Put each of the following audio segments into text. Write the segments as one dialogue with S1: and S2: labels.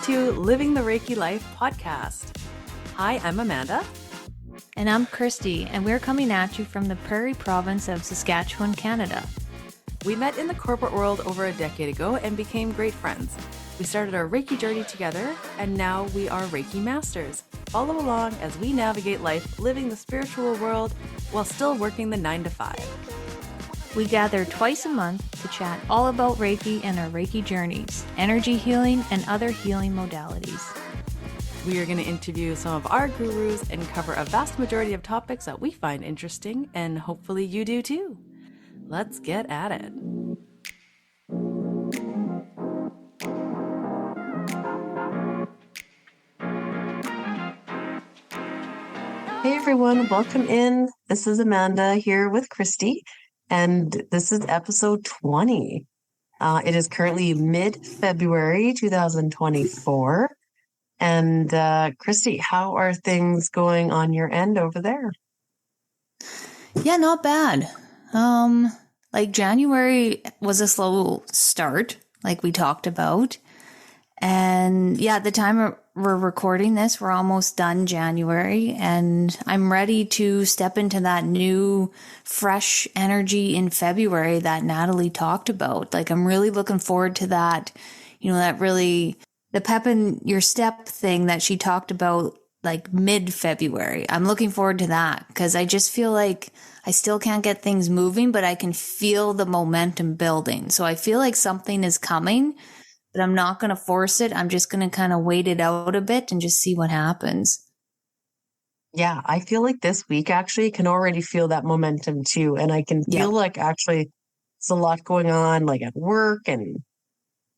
S1: to Living the Reiki Life podcast. Hi, I'm Amanda.
S2: And I'm Christy, and we're coming at you from the Prairie Province of Saskatchewan, Canada.
S1: We met in the corporate world over a decade ago and became great friends. We started our Reiki journey together, and now we are Reiki Masters. Follow along as we navigate life living the spiritual world while still working the 9 to 5.
S2: We gather twice a month to chat all about Reiki and our Reiki journeys, energy healing, and other healing modalities.
S1: We are going to interview some of our gurus and cover a vast majority of topics that we find interesting, and hopefully you do too. Let's get at it. Hey everyone, welcome in. This is Amanda here with Christy, and this is episode 20. It is currently mid-February 2024. And Christy, how are things going on your end over there?
S2: Yeah, not bad. Like January was a slow start, like we talked about. And yeah, at the time we're recording this, we're almost done January, and I'm ready to step into that new fresh energy in February that Natalie talked about. Like I'm really looking forward to that, that really the pep in your step thing that she talked about like mid-February. I'm looking forward to that because I just feel like I still can't get things moving, but I can feel the momentum building. So I feel like something is coming, but I'm not going to force it. I'm just going to kind of wait it out a bit and just see what happens.
S1: Yeah, I feel like this week actually can already feel that momentum too. And I can feel like actually it's a lot going on like at work and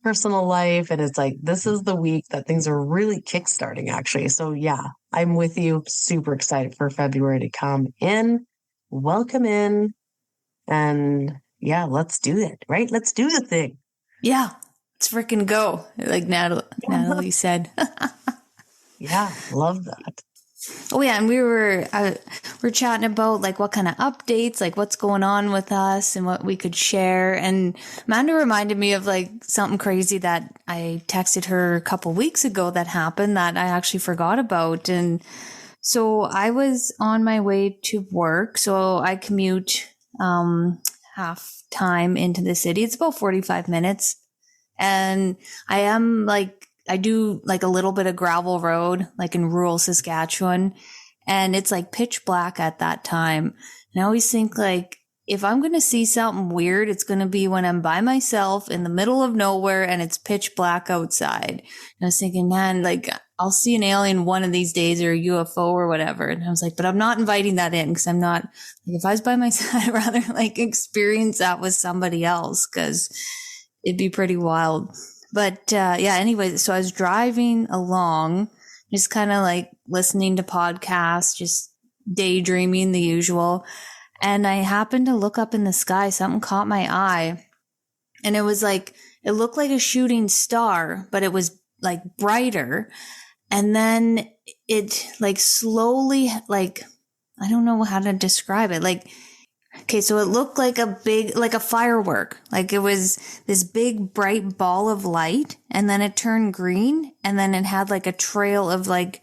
S1: personal life. And it's like, this is the week that things are really kickstarting actually. So yeah, I'm with you. Super excited for February to come in. Welcome in. And yeah, let's do it, right? Let's do the thing.
S2: Yeah. Let's freaking go, like Natalie said.
S1: Yeah, love that.
S2: Oh yeah, and we were chatting about like what kind of updates, like what's going on with us and what we could share. And Amanda reminded me of like something crazy that I texted her a couple weeks ago that happened that I actually forgot about. And so I was on my way to work. So I commute half time into the city. It's about 45 minutes. And I do like a little bit of gravel road, like in rural Saskatchewan. And it's like pitch black at that time. And I always think like, if I'm going to see something weird, it's going to be when I'm by myself in the middle of nowhere and it's pitch black outside. And I was thinking, man, like I'll see an alien one of these days or a UFO or whatever. And I was like, but I'm not inviting that in because I'm not like, if I was by myself, I'd rather like experience that with somebody else because it'd be pretty wild. But anyway, so I was driving along, just kind of like listening to podcasts, just daydreaming the usual. And I happened to look up in the sky. Something caught my eye. And it was like, it looked like a shooting star, but it was like brighter. And then it like slowly, like, I don't know how to describe it. Like, okay, so it looked like a firework. Like it was this big bright ball of light and then it turned green and then it had like a trail of like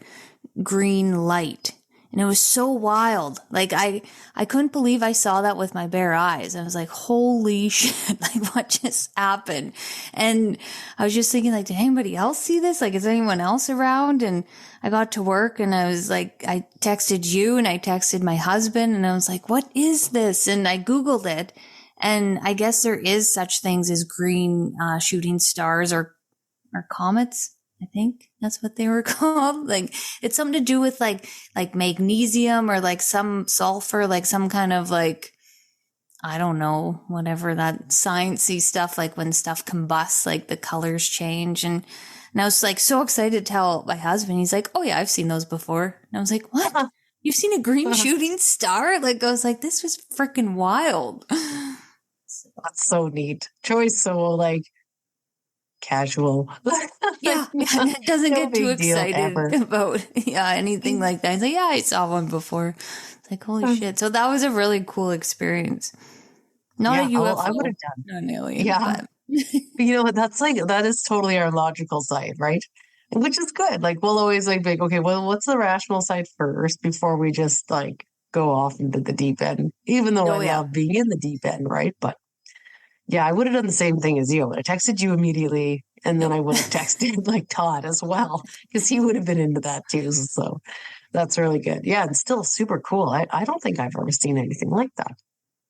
S2: green light. And it was so wild. Like I couldn't believe I saw that with my bare eyes. I was like, holy shit, like what just happened? And I was just thinking like, did anybody else see this? Like, is anyone else around? And I got to work and I was like, I texted you and I texted my husband and I was like, what is this? And I Googled it. And I guess there is such things as green shooting stars or comets. I think that's what they were called. Like it's something to do with like magnesium or like some sulfur, like some kind of like, I don't know, whatever that sciencey stuff, like when stuff combusts, like the colors change. And I was like so excited to tell my husband. He's like, oh yeah, I've seen those before. And I was like, what? You've seen a green shooting star? Like I was like, this was freaking wild.
S1: That's so neat. Joy's so like casual.
S2: Yeah, it doesn't get too excited about anything like that. He's like, yeah, I saw one before. It's like, holy shit. So that was a really cool experience. Not a UFO.
S1: I would have done.
S2: Not an alien.
S1: Yeah. But. That is totally our logical side, right? which is good. Like we'll always like be like, okay, well, what's the rational side first before we just like go off into the deep end, even though I
S2: Oh yeah.
S1: love being in the deep end, right? But yeah, I would have done the same thing as you. I texted you immediately, and then
S2: Yep.
S1: I would have texted like Todd as well, because he would have been into that too. So that's really good. Yeah, and still super cool. I don't think I've ever seen anything like that.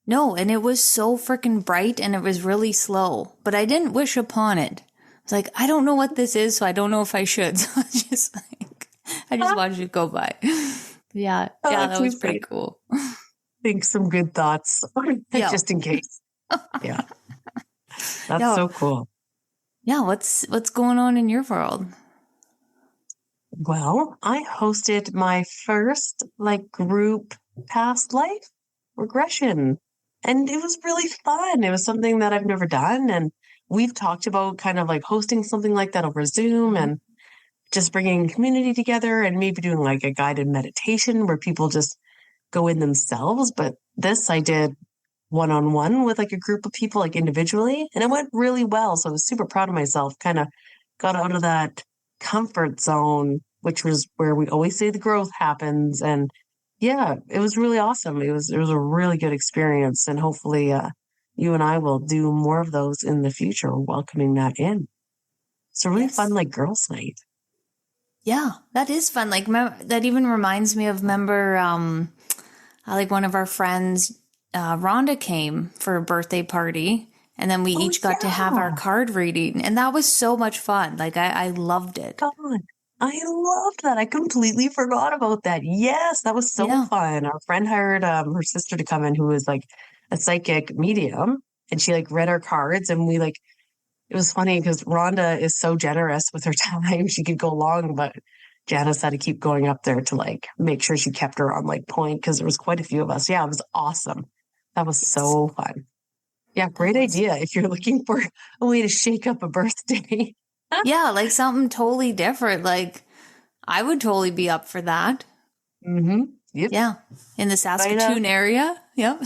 S2: No, and it was so freaking bright and it was really slow, but I didn't wish upon it. I was like, I don't know what this is, so I don't know if I should. So I just watched it go by. Yeah,
S1: Oh,
S2: yeah,
S1: that's
S2: that
S1: too
S2: was pretty
S1: funny.
S2: cool.
S1: Think some good thoughts
S2: Yeah.
S1: just in case. Yeah, that's
S2: Yeah.
S1: so cool.
S2: Yeah, what's going on in your world?
S1: Well, I hosted my first like group past life regression, and it was really fun. It was something that I've never done, and we've talked about kind of like hosting something like that over Zoom
S2: Mhm.
S1: and just bringing community together and maybe doing like a guided meditation where people just go in themselves. But this I did one on one with like a group of people, like individually, and it went really well. So I was super proud of myself. Kind of got out of that comfort zone, which was where we always say the growth happens. And yeah, it was really awesome. It was a really good experience, and hopefully, you and I will do more of those in the future, welcoming that in. It's a really fun
S2: Yes.
S1: like girls' night.
S2: Yeah, that is fun. Like that even reminds me of remember like one of our friends Rhonda came for a birthday party and then we
S1: Oh
S2: each got to have our
S1: yeah.
S2: card reading and that was so much fun. Like I loved it.
S1: God, I loved that. I completely forgot about that. Yes, that was so
S2: Yeah.
S1: fun. Our friend hired her sister to come in who was like a psychic medium, and she like read our cards, and we like it was funny because Rhonda is so generous with her time. She could go long, but Janice had to keep going up there to like make sure she kept her on like point because there was quite a few of us. Yeah, it was awesome. That was
S2: Yes.
S1: so fun. Yeah,
S2: That
S1: great
S2: was.
S1: idea if you're looking for a way to shake up a birthday.
S2: Yeah, like something totally different. Like I would totally be up for that.
S1: Mm-hmm. Yep.
S2: Yeah. In the
S1: Right up.
S2: Saskatoon area. Yep.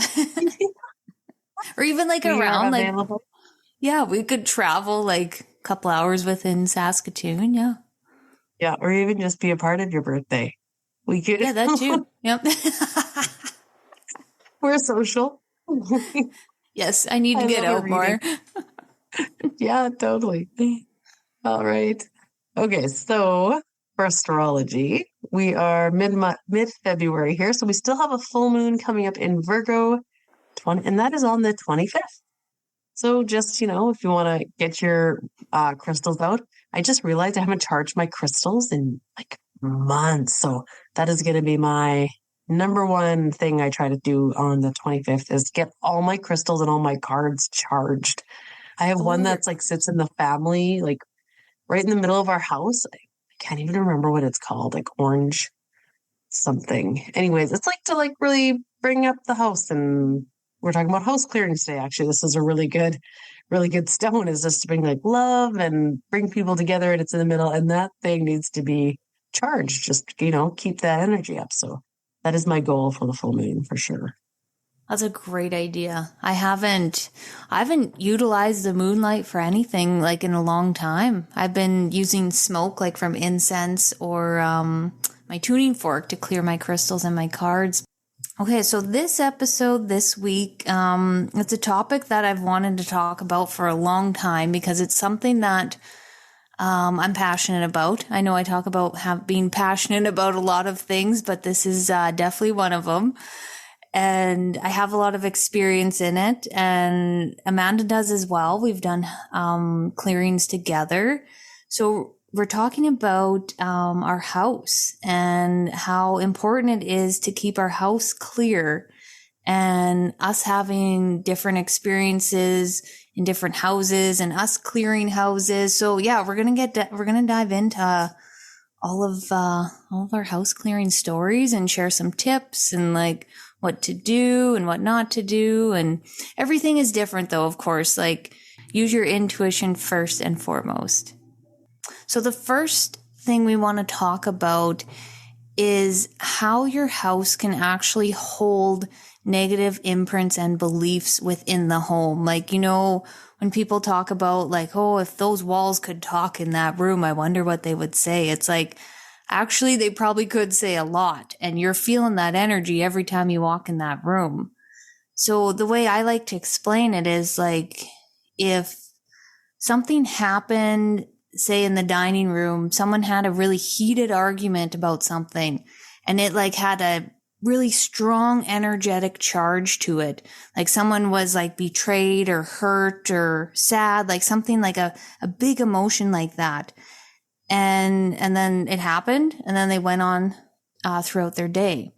S2: Or even like
S1: We are
S2: around like
S1: available.
S2: yeah, we could travel like a couple hours within Saskatoon. Yeah.
S1: Yeah, or even just be a part of your birthday. We could.
S2: Yeah, that too. Yep.
S1: We're social.
S2: Yes, I need to
S1: I
S2: get
S1: love a
S2: out
S1: reading.
S2: more.
S1: Yeah, totally. All right. Okay, so for astrology, we are mid February here, so we still have a full moon coming up in Virgo 20, and that is on the 25th. So just, if you want to get your crystals out, I just realized I haven't charged my crystals in like months. So that is going to be my number one thing I try to do on the 25th is get all my crystals and all my cards charged. I have
S2: Oh,
S1: one
S2: you're
S1: that's like sits in the family, like right in the middle of our house. I can't even remember what it's called, like orange something. Anyways, it's like to like really bring up the house, and we're talking about house clearing today. Actually, this is a really good stone is just to bring like love and bring people together, and it's in the middle, and that thing needs to be charged. Just keep that energy up. So that is my goal for the full moon for sure.
S2: that's a great idea. I haven't utilized the moonlight for anything like in a long time. I've been using smoke like from incense or my tuning fork to clear my crystals and my cards. Okay, so this episode this week, it's a topic that I've wanted to talk about for a long time because it's something that I'm passionate about. I know I talk about being passionate about a lot of things, but this is definitely one of them. And I have a lot of experience in it, and Amanda does as well. We've done clearings together. So we're talking about our house and how important it is to keep our house clear and us having different experiences in different houses and us clearing houses. So yeah, we're gonna dive into all of our house clearing stories and share some tips and like what to do and what not to do. And everything is different though, of course, like use your intuition first and foremost. So the first thing we want to talk about is how your house can actually hold negative imprints and beliefs within the home. Like, when when people talk about like, oh, if those walls could talk in that room, I wonder what they would say. It's like, actually, they probably could say a lot, and you're feeling that energy every time you walk in that room. So the way I like to explain it is like, if something happened, say in the dining room, someone had a really heated argument about something, and it like had a really strong energetic charge to it. Like someone was like betrayed or hurt or sad, like something like a big emotion like that. And then it happened, and then they went on throughout their day.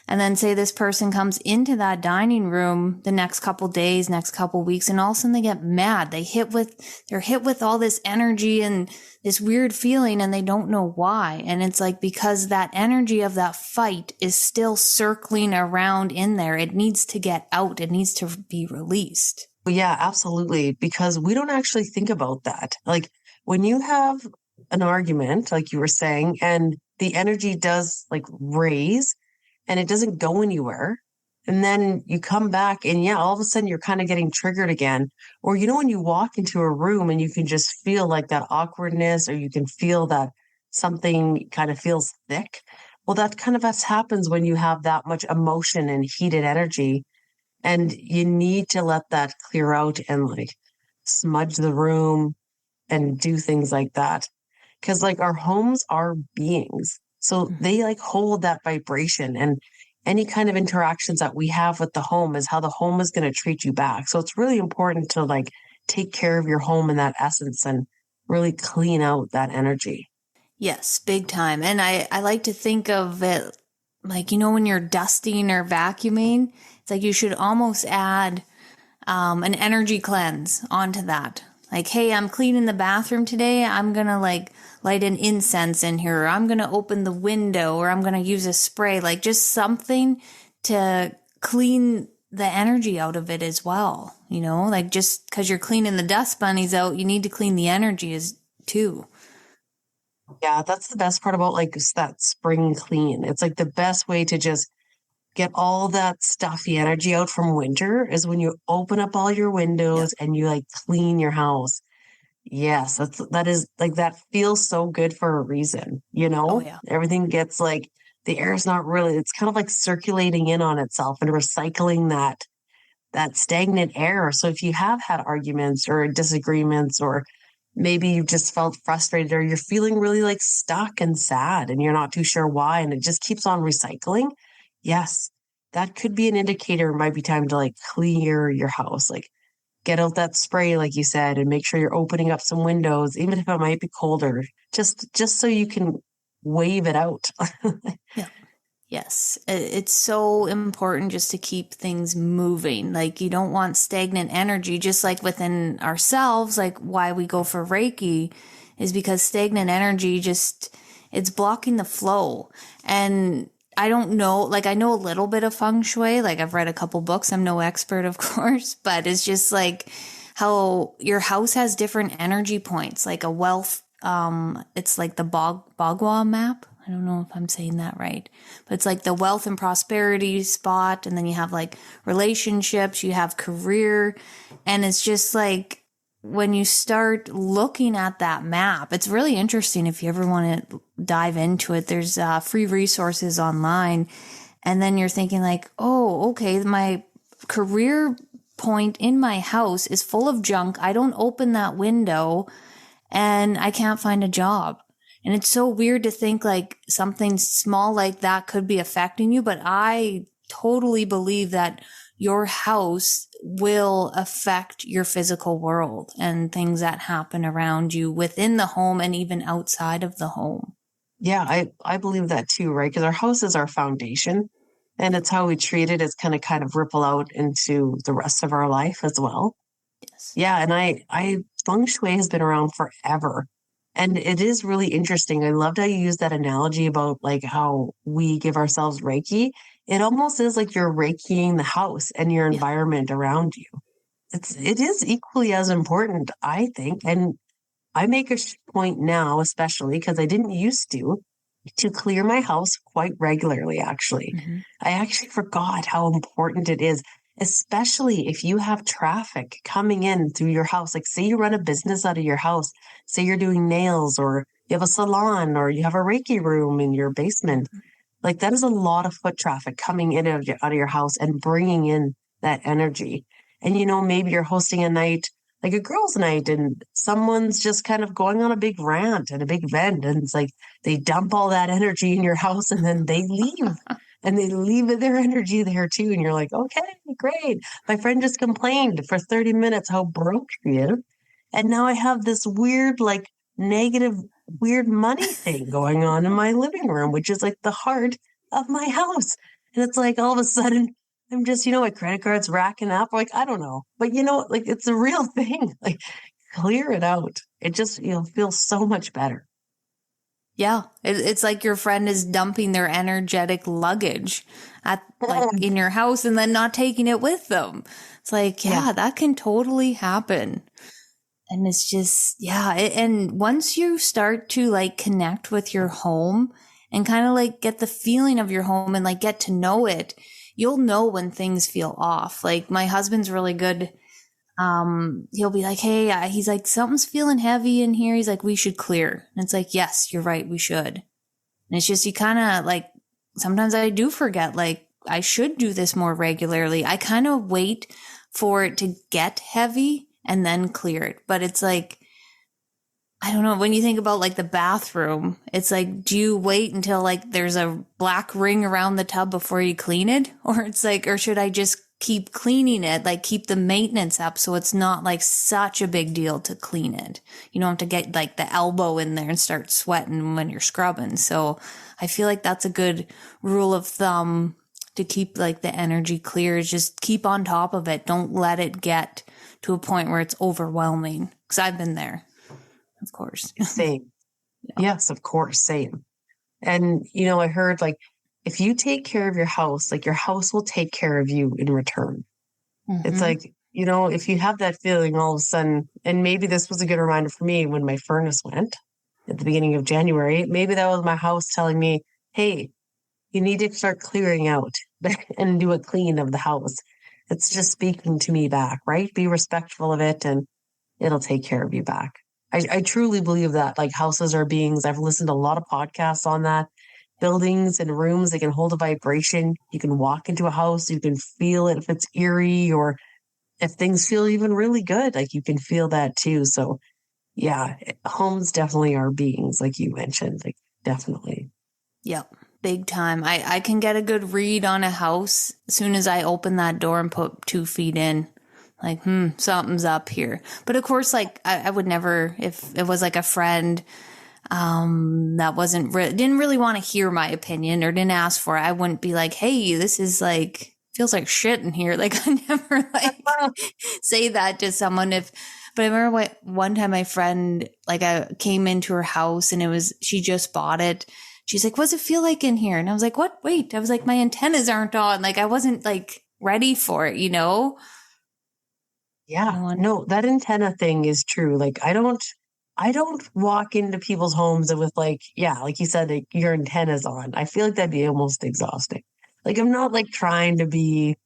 S2: And then say this person comes into that dining room the next couple days, next couple weeks, and all of a sudden they get mad. They're hit with all this energy and this weird feeling, and they don't know why. And it's like, because that energy of that fight is still circling around in there. It needs to get out. It needs to be released.
S1: Yeah, absolutely. Because we don't actually think about that. Like when you have an argument, like you were saying, and the energy does like raise and it doesn't go anywhere. And then you come back and yeah, all of a sudden you're kind of getting triggered again. Or, when you walk into a room and you can just feel like that awkwardness, or you can feel that something kind of feels thick. Well, that kind of happens when you have that much emotion and heated energy. And you need to let that clear out and like smudge the room and do things like that. Because like our homes are beings. So they like hold that vibration, and any kind of interactions that we have with the home is how the home is going to treat you back. So it's really important to like take care of your home in that essence and really clean out that energy.
S2: Yes, big time. And I like to think of it like, when you're dusting or vacuuming, it's like you should almost add an energy cleanse onto that. Like, hey, I'm cleaning the bathroom today. I'm going to like light an incense in here. Or I'm going to open the window, or I'm going to use a spray, like just something to clean the energy out of it as well. Like just because you're cleaning the dust bunnies out, you need to clean the energy too.
S1: Yeah, that's the best part about like that spring clean. It's like the best way to just get all that stuffy energy out from winter is when you open up all your
S2: Yeah.
S1: windows and you like clean your house. Yes, that is like that feels so good for a reason,
S2: Oh, yeah.
S1: Everything gets like the air is not really, it's kind of like circulating in on itself and recycling that stagnant air. So if you have had arguments or disagreements, or maybe you just felt frustrated, or you're feeling really like stuck and sad and you're not too sure why, and it just keeps on recycling. Yes, that could be an indicator. It might be time to like clear your house, like get out that spray, like you said, and make sure you're opening up some windows, even if it might be colder, just so you can wave it out.
S2: Yeah. Yes, it's so important just to keep things moving. Like you don't want stagnant energy, just like within ourselves, like why we go for Reiki is because stagnant energy it's blocking the flow. And I don't know, like I know a little bit of feng shui, like I've read a couple books. I'm no expert, of course, but it's just like how your house has different energy points, like a wealth, it's like the Bagua map. I don't know if I'm saying that right, but it's like the wealth and prosperity spot. And then you have like relationships, you have career. And it's just like when you start looking at that map, it's really interesting. If you ever want to dive into it, there's free resources online. And then you're thinking like, oh, okay, my career point in my house is full of junk. I don't open that window and I can't find a job. And it's so weird to think like something small like that could be affecting you. But I totally believe that your house will affect your physical world and things that happen around you within the home and even outside of the home.
S1: Yeah, I believe that too, right? Because our house is our foundation, and it's how we treat it. It's kind of ripple out into the rest of our life as well.
S2: Yes.
S1: Yeah, and I feng shui has been around forever. And it is really interesting. I loved how you used that analogy about like how we give ourselves Reiki. It almost is like you're Reikiing the house and your
S2: Yeah.
S1: environment around you. It is equally as important, I think. And I make a point now, especially because I didn't used to clear my house quite regularly, actually.
S2: Mm-hmm.
S1: I actually forgot how important it is. especially if you have traffic coming in through your house. Like, say you run a business out of your house, say you're doing nails, or you have a salon, or you have a Reiki room in your basement. Like, that is a lot of foot traffic coming in out of your house and bringing in that energy. And, maybe you're hosting a night, like a girls' night, and someone's just kind of going on a big rant and a big vent. And it's like they dump all that energy in your house and then they leave. And they leave their energy there too. And you're like, okay, great. My friend just complained for 30 minutes how broke she is. And now I have this weird, like, negative, weird money thing going on in my living room, which is like the heart of my house. And it's like all of a sudden, I'm just, my credit card's racking up. Like, I don't know. But, like, it's a real thing. Like, clear it out. It just, feels so much better.
S2: Yeah, it's like your friend is dumping their energetic luggage in your house and then not taking it with them. It's like, yeah, that can totally happen. And it's just, and once you start to like connect with your home and kind of like get the feeling of your home and like get to know it, you'll know when things feel off. Like my husband's really good. He'll be like, hey, he's like, something's feeling heavy in here. He's like, we should clear. And it's like, yes, you're right. We should. And it's just, you kind of like, sometimes I do forget, like, I should do this more regularly. I kind of wait for it to get heavy and then clear it. But it's like, I don't know. When you think about like the bathroom, it's like, do you wait until like there's a black ring around the tub before you clean it? Or it's like, or should I just keep cleaning it, like keep the maintenance up so it's not like such a big deal to clean it. You don't have to get like the elbow in there and start sweating when you're scrubbing. So I feel like that's a good rule of thumb to keep like the energy clear, is just keep on top of it. Don't let it get to a point where it's overwhelming. Because I've been there, of course.
S1: Same. Yes, of course. Same. And, I heard like, if you take care of your house, like your house will take care of you in return. Mm-hmm. It's like, if you have that feeling all of a sudden, and maybe this was a good reminder for me when my furnace went at the beginning of January, maybe that was my house telling me, hey, you need to start clearing out and do a clean of the house. It's just speaking to me back, right? Be respectful of it and it'll take care of you back. I truly believe that, like, houses are beings. I've listened to a lot of podcasts on that. Buildings and rooms, they can hold a vibration. You can walk into a house, you can feel it if it's eerie, or if things feel even really good, like you can feel that too. So yeah, homes definitely are beings, like you mentioned, like definitely.
S2: Yep. Big time. I can get a good read on a house as soon as I open that door and put 2 feet in. Like, something's up here. But of course, like I would never, if it was like a friend that didn't really want to hear my opinion or didn't ask for it, I wouldn't be like, hey, this is like, feels like shit in here. Like I never like say that to someone. But I remember one time my friend, like I came into her house and she just bought it. She's like, what's it feel like in here? And I was like, what? Wait, I was like, my antennas aren't on. Like I wasn't like ready for it,
S1: Yeah, no, that antenna thing is true. Like I don't walk into people's homes with like, yeah, like you said, like, your antennas on. I feel like that'd be almost exhausting. Like I'm not like trying to be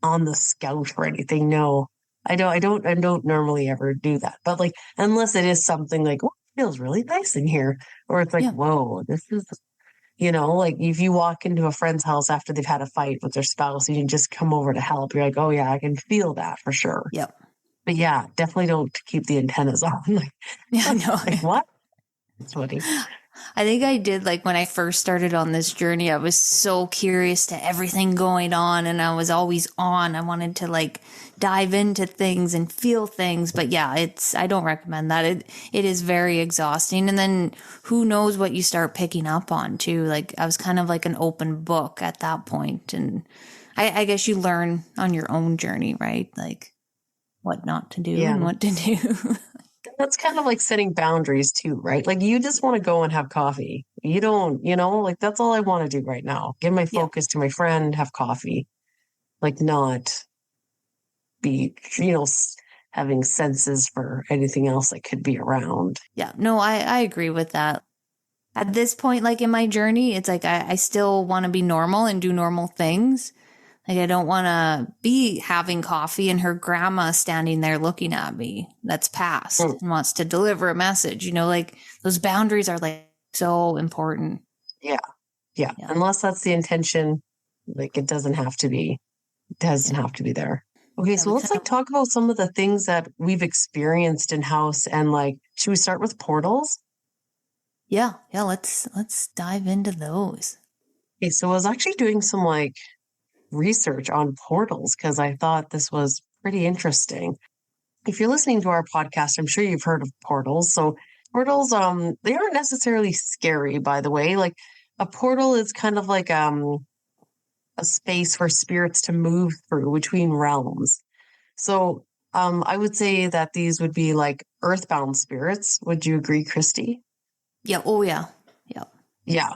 S1: on the scout or anything. No, I don't normally ever do that. But like, unless it is something like, oh, it feels really nice in here, or it's like, whoa, this is, like if you walk into a friend's house after they've had a fight with their spouse and you just come over to help, you're like, oh yeah, I can feel that for sure.
S2: Yep.
S1: But yeah, definitely don't keep the antennas on. Like,
S2: yeah, no.
S1: Like what? It's funny.
S2: I think I did, like when I first started on this journey, I was so curious to everything going on and I was always on. I wanted to like dive into things and feel things. But yeah, I don't recommend that. It is very exhausting. And then who knows what you start picking up on too. Like I was kind of like an open book at that point. And I guess you learn on your own journey, right? Like what not to do and what to do.
S1: That's kind of like setting boundaries too, right? Like you just want to go and have coffee. You don't, like that's all I want to do right now. Give my focus to my friend, have coffee, like not be, having senses for anything else that could be around.
S2: Yeah, no, I agree with that. At this point, like in my journey, it's like I still want to be normal and do normal things, Like, I don't want to be having coffee and her grandma standing there looking at me that's passed and wants to deliver a message. Like those boundaries are like so important.
S1: Yeah. Yeah. Unless that's the intention, like it doesn't have to be. It doesn't have to be there. Okay, so let's like talk about some of the things that we've experienced in house, and like, should we start with portals?
S2: Yeah. Let's dive into those.
S1: Okay, so I was actually doing some like research on portals because I thought this was pretty interesting. If you're listening to our podcast, I'm sure you've heard of portals. So portals, they aren't necessarily scary, by the way. Like a portal is kind of like a space for spirits to move through between realms. So I would say that these would be like earthbound spirits. Would you agree, Christy?
S2: Yeah. Oh, yeah. Yeah.
S1: Yeah.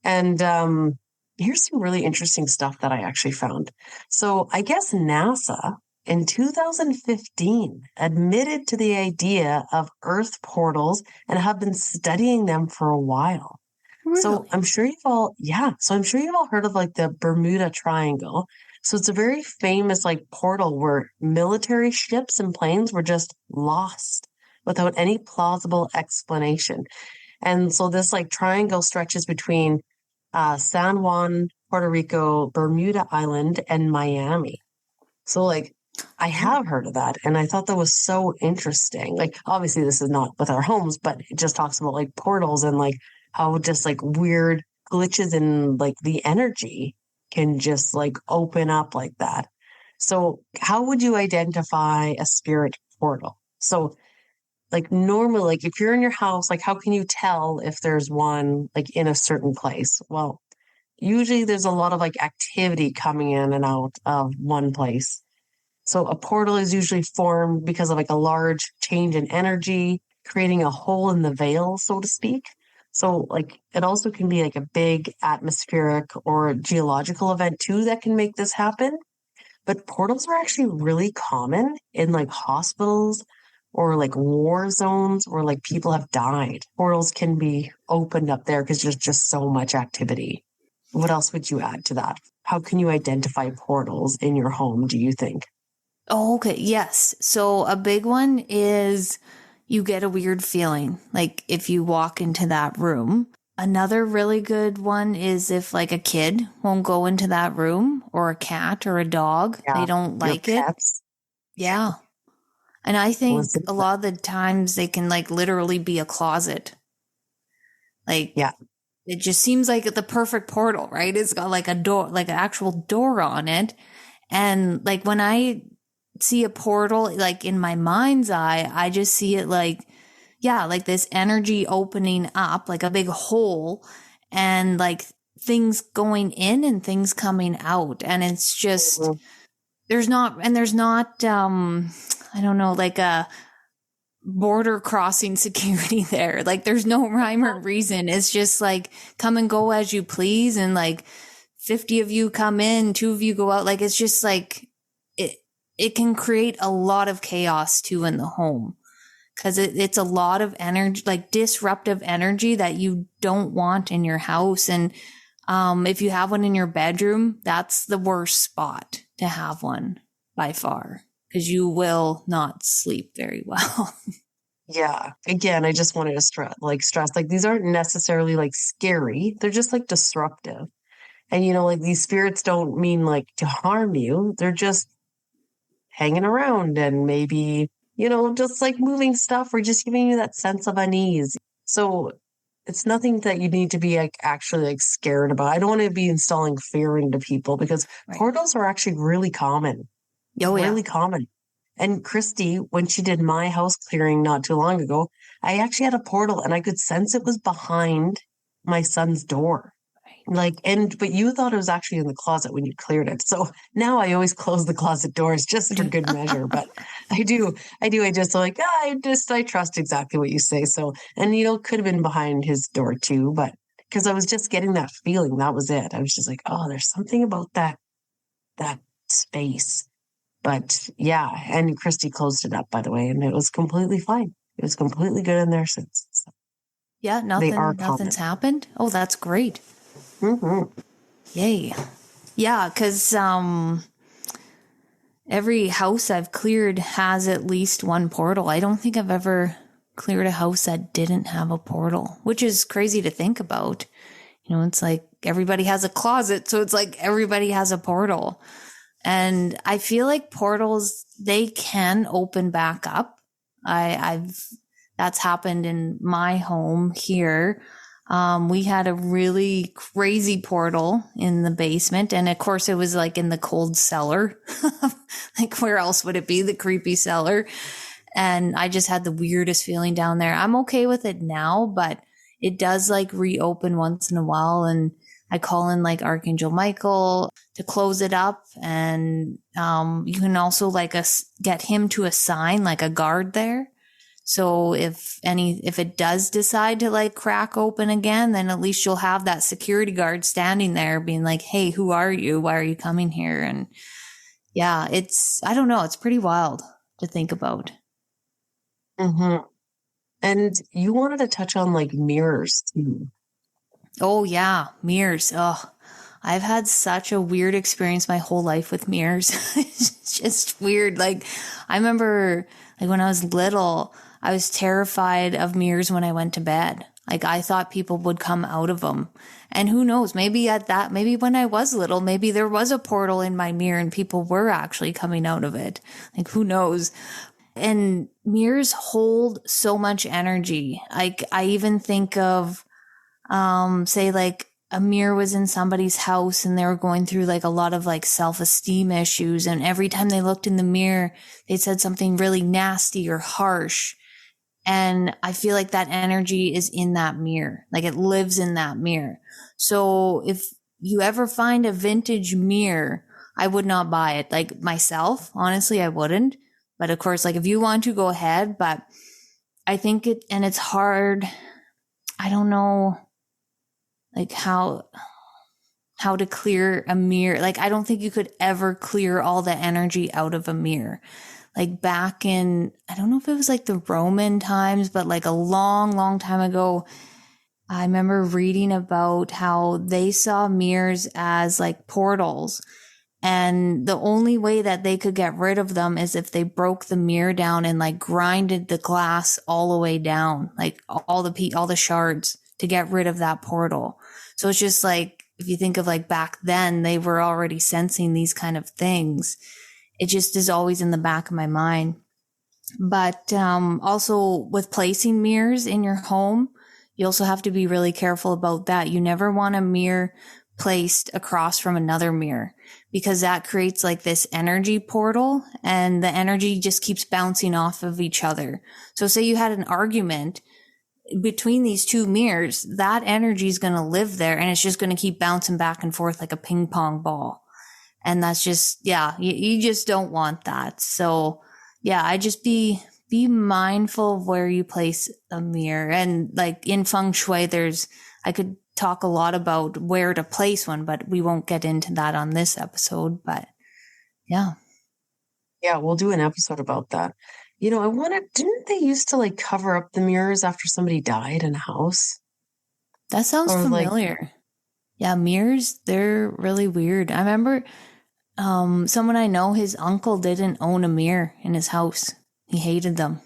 S1: And here's some really interesting stuff that I actually found. So I guess NASA in 2015 admitted to the idea of Earth portals and have been studying them for a while.
S2: Really?
S1: So I'm sure you've all heard of like the Bermuda Triangle. So it's a very famous like portal where military ships and planes were just lost without any plausible explanation. And so this like triangle stretches between San Juan, Puerto Rico, Bermuda Island, and Miami. So like I have heard of that, and I thought that was so interesting. Like obviously this is not with our homes, but it just talks about like portals and like how just like weird glitches in like the energy can just like open up like that. So how would you identify a spirit portal? So like normally, like if you're in your house, like how can you tell if there's one like in a certain place? Well, usually there's a lot of like activity coming in and out of one place. So a portal is usually formed because of like a large change in energy, creating a hole in the veil, so to speak. So like it also can be like a big atmospheric or geological event too that can make this happen. But portals are actually really common in like hospitals or like war zones where like people have died. Portals can be opened up there because there's just so much activity. What else would you add to that? How can you identify portals in your home, do you think?
S2: Oh, okay. Yes. So a big one is you get a weird feeling, like if you walk into that room. Another really good one is if like a kid won't go into that room, or a cat or a dog,
S1: Yeah,
S2: they don't
S1: your
S2: like it.
S1: pets.
S2: Yeah. And I think
S1: Listen to
S2: a lot of the times they can like literally be a closet. Like
S1: yeah,
S2: it just seems like the perfect portal, right? It's got like a door, like an actual door on it. And like when I see a portal, like in my mind's eye, I just see it like, yeah, like this energy opening up, like a big hole, and like things going in and things coming out. And it's just,
S1: mhm,
S2: there's not, I don't know, like a border crossing security there. Like there's no rhyme or reason. It's just like come and go as you please. And like 50 of you come in, 2 of you go out. Like it's just like, it can create a lot of chaos too in the home, because it's a lot of energy, like disruptive energy that you don't want in your house. And if you have one in your bedroom, that's the worst spot to have one by far, because you will not sleep very well.
S1: yeah. Again, I just wanted to stress like these aren't necessarily like scary. They're just like disruptive. And like these spirits don't mean like to harm you. They're just hanging around and maybe, just like moving stuff or just giving you that sense of unease. So it's nothing that you need to be like actually like scared about. I don't want to be installing fear into people because
S2: Right.
S1: portals are actually really common.
S2: Oh, yeah.
S1: Really common. And Christy, when she did my house clearing not too long ago, I actually had a portal and I could sense it was behind my son's door. But you thought it was actually in the closet when you cleared it. So now I always close the closet doors just for good measure. But I do. I just like, I trust exactly what you say. So, and could have been behind his door too, but because I was just getting that feeling, that was it. I was just like, oh, there's something about that space. But yeah, and Christy closed it up, by the way, and it was completely fine. It was completely good in there since. So
S2: Yeah,
S1: they are common.
S2: nothing's happened. Oh, that's great.
S1: Mm-hmm.
S2: Yay. Yeah, because every house I've cleared has at least one portal. I don't think I've ever cleared a house that didn't have a portal, which is crazy to think about. You know, it's like everybody has a closet, so it's like everybody has a portal. And I feel like portals, they can open back up. I've that's happened in my home here. We had a really crazy portal in the basement. And of course, it was like in the cold cellar. Like, where else would it be? The creepy cellar. And I just had the weirdest feeling down there. I'm okay with it now, but it does like reopen once in a while. And I call in like Archangel Michael to close it up. And you can also like get him to assign like a guard there. So if it does decide to like crack open again, then at least you'll have that security guard standing there being like, hey, who are you? Why are you coming here? And yeah, I don't know. It's pretty wild to think about.
S1: Mm-hmm. And you wanted to touch on like mirrors too.
S2: Oh yeah. Mirrors. Oh, I've had such a weird experience my whole life with mirrors. It's just weird. Like, I remember like when I was little, I was terrified of mirrors when I went to bed. Like, I thought people would come out of them. And who knows, maybe maybe when I was little, maybe there was a portal in my mirror and people were actually coming out of it. Like, who knows? And mirrors hold so much energy. Like, I even think of, say like a mirror was in somebody's house and they were going through like a lot of like self-esteem issues. And every time they looked in the mirror, they said something really nasty or harsh. And I feel like that energy is in that mirror. Like, it lives in that mirror. So if you ever find a vintage mirror, I would not buy it. Like, myself, honestly, I wouldn't. But of course, like, if you want to, go ahead. But I think and it's hard. I don't know, like, how to clear a mirror. Like, I don't think you could ever clear all the energy out of a mirror. Like, back in, I don't know if it was like the Roman times, but like a long, long time ago, I remember reading about how they saw mirrors as like portals. And the only way that they could get rid of them is if they broke the mirror down and like grinded the glass all the way down, like all the shards, to get rid of that portal. So it's just like, if you think of like back then, they were already sensing these kind of things. It just is always in the back of my mind. But also with placing mirrors in your home, you also have to be really careful about that. You never want a mirror placed across from another mirror, because that creates like this energy portal, and the energy just keeps bouncing off of each other. So say you had an argument between these two mirrors, that energy is going to live there, and it's just going to keep bouncing back and forth like a ping pong ball. And that's just, yeah, you just don't want that. So yeah, I just be mindful of where you place a mirror. And like in feng shui, I could talk a lot about where to place one, but we won't get into that on this episode. But yeah.
S1: Yeah, we'll do an episode about that. You know, didn't they used to like cover up the mirrors after somebody died in a house?
S2: That sounds
S1: Or like,
S2: familiar. Yeah, mirrors, they're really weird. I remember someone I know, his uncle didn't own a mirror in his house. He hated them.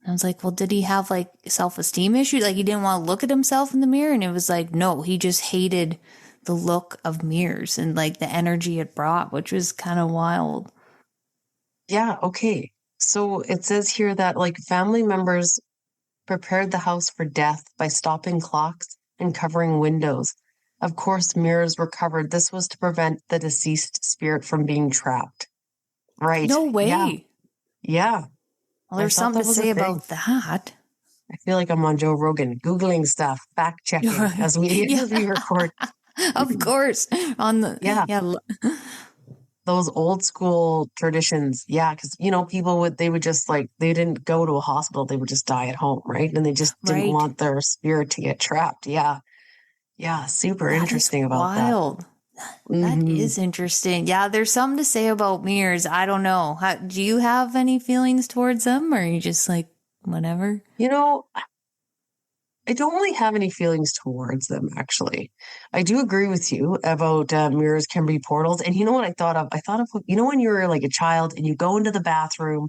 S2: I was like, well, did he have like self-esteem issues? Like, he didn't want to look at himself in the mirror? And it was like, no, he just hated the look of mirrors and like the energy it brought, which was kind of wild.
S1: yeah, okay. So it says here that like family members prepared the house for death by stopping clocks and covering windows. Of course, mirrors were covered. This was to prevent the deceased spirit from being trapped. Right.
S2: No
S1: Yeah.
S2: way.
S1: Yeah.
S2: Well,
S1: I
S2: there's
S1: thought
S2: something
S1: that
S2: to
S1: was a
S2: say
S1: thing.
S2: about that.
S1: I feel like I'm on Joe Rogan, Googling stuff, fact checking as we
S2: Yeah,
S1: record.
S2: of course.
S1: Yeah. Those old school traditions. Yeah. Because, you know, they would just like, they didn't go to a hospital. They would just die at home. Right. And they just didn't
S2: right.
S1: want their spirit to get trapped. Yeah. Yeah. Super
S2: That is
S1: interesting about that.
S2: wild. That
S1: Hmm.
S2: is interesting. Yeah, there's something to say about mirrors. I don't know. Do you have any feelings towards them, or are you just like, whatever?
S1: You know, I don't really have any feelings towards them, actually. I do agree with you about mirrors can be portals. And you know what I thought of? I thought of, when you were like a child and you go into the bathroom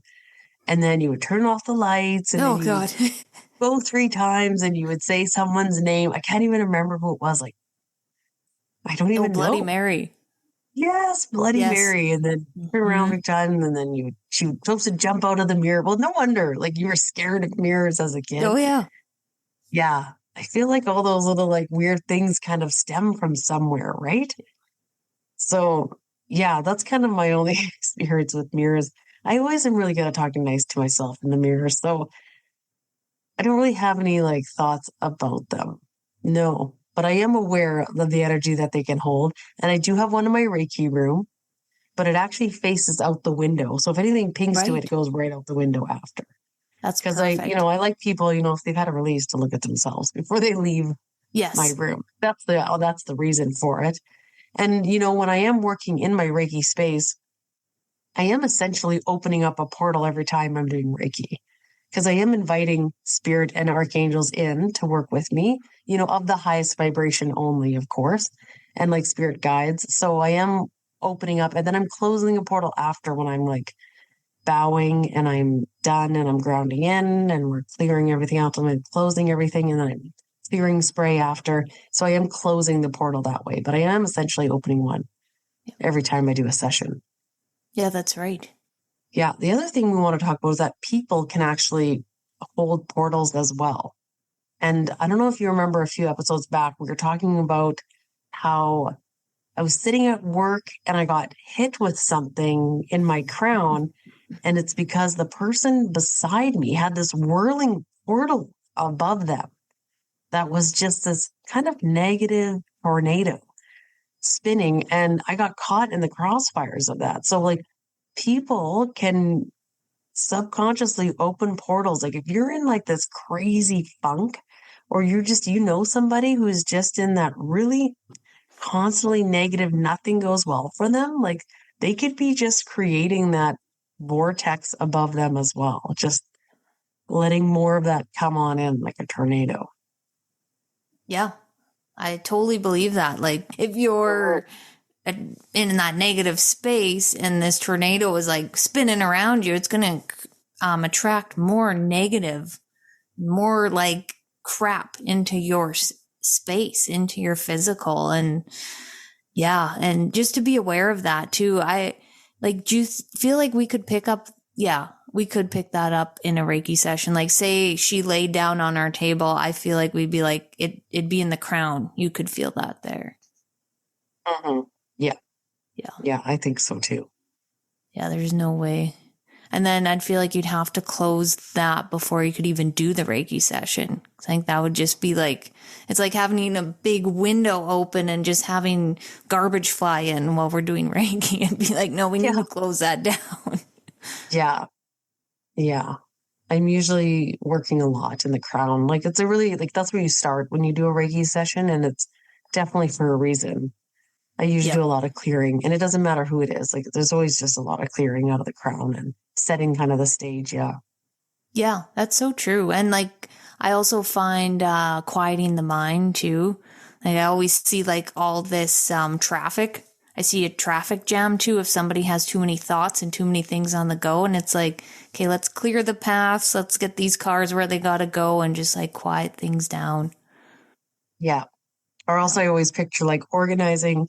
S1: and then you would turn off the lights and then
S2: Oh
S1: you would
S2: God.
S1: go 3 times and you would say someone's name. I can't even remember who it was. Like, I don't
S2: Oh,
S1: even
S2: Bloody
S1: know.
S2: Mary.
S1: Yes, Bloody
S2: Yes.
S1: Mary. And then turn around
S2: Hmm.
S1: 3 times and then she was supposed to jump out of the mirror. Well, no wonder. Like, you were scared of mirrors as a
S2: Oh
S1: kid.
S2: yeah.
S1: Yeah. I feel like all those little like weird things kind of stem from somewhere, right? So, yeah, that's kind of my only experience with mirrors. I always am really good at talking nice to myself in the mirror. So, I don't really have any like thoughts about them. No, but I am aware of the energy that they can hold. And I do have one in my Reiki room, but it actually faces out the window. So if anything pings to it, it
S2: Right.
S1: goes right out the window after.
S2: That's
S1: Because
S2: perfect.
S1: I like people, if they've had a release to look at themselves before they leave my
S2: Yes.
S1: room. That's the reason for it. And when I am working in my Reiki space, I am essentially opening up a portal every time I'm doing Reiki because I am inviting spirit and archangels in to work with me, of the highest vibration only, of course, and like spirit guides. So I am opening up and then I'm closing a portal after when I'm like bowing and I'm done and I'm grounding in and we're clearing everything out. I'm closing everything and then I'm clearing spray after. So I am closing the portal that way, but I am essentially opening one every time I do a session.
S2: Yeah, that's right.
S1: Yeah. The other thing we want to talk about is that people can actually hold portals as well. And I don't know if you remember a few episodes back, we were talking about how I was sitting at work and I got hit with something in my crown. And it's because the person beside me had this whirling portal above them that was just this kind of negative tornado spinning. And I got caught in the crossfires of that. So, like, people can subconsciously open portals. Like, if you're in like this crazy funk, or somebody who's just in that really constantly negative, nothing goes well for them, like they could be just creating that vortex above them as well, just letting more of that come on in like a tornado.
S2: Yeah. I totally believe that. Like, if
S1: Mhm.
S2: you're in that negative space and this tornado is like spinning around you, it's going to attract more negative, more like crap into your space, into your physical. And yeah, and just to be aware of that too. Do you feel like we could pick up? Yeah, we could pick that up in a Reiki session. Like, say she laid down on our table, I feel like we'd be like, it'd be in the crown. You could feel that there.
S1: Yeah,
S2: Yeah.
S1: yeah, I think so too.
S2: Yeah, there's no way. And then I'd feel like you'd have to close that before you could even do the Reiki session. I think that would just be like, it's like having a big window open and just having garbage fly in while we're doing Reiki. And be like, no, we need
S1: Yeah,
S2: to close that down.
S1: yeah, yeah. I'm usually working a lot in the crown. Like it's a really like that's where you start when you do a Reiki session, and it's definitely for a reason. I usually do
S2: Yep.
S1: a lot of clearing, and it doesn't matter who it is. Like there's always just a lot of clearing out of the crown and setting kind of the stage. Yeah.
S2: Yeah, that's so true. And like, I also find quieting the mind too. Like, I always see like all this traffic. I see a traffic jam too if somebody has too many thoughts and too many things on the go. And it's like, okay, let's clear the paths. Let's get these cars where they got to go and just like quiet things down.
S1: Yeah. Or else
S2: Yeah.
S1: I always picture like organizing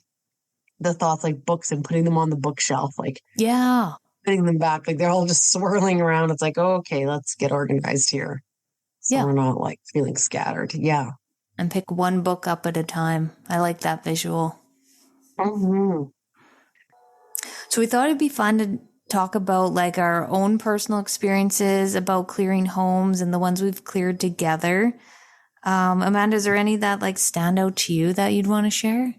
S1: the thoughts like books and putting them on the bookshelf, like
S2: Yeah.
S1: putting them back. Like they're all just swirling around. It's like, oh, okay, let's get organized here. So
S2: Yeah.
S1: we're not like feeling scattered. Yeah.
S2: And pick one book up at a time. I like that visual.
S1: Hmm.
S2: So we thought it'd be fun to talk about like our own personal experiences about clearing homes and the ones we've cleared together. Amanda, is there any that like stand out to you that you'd want to share?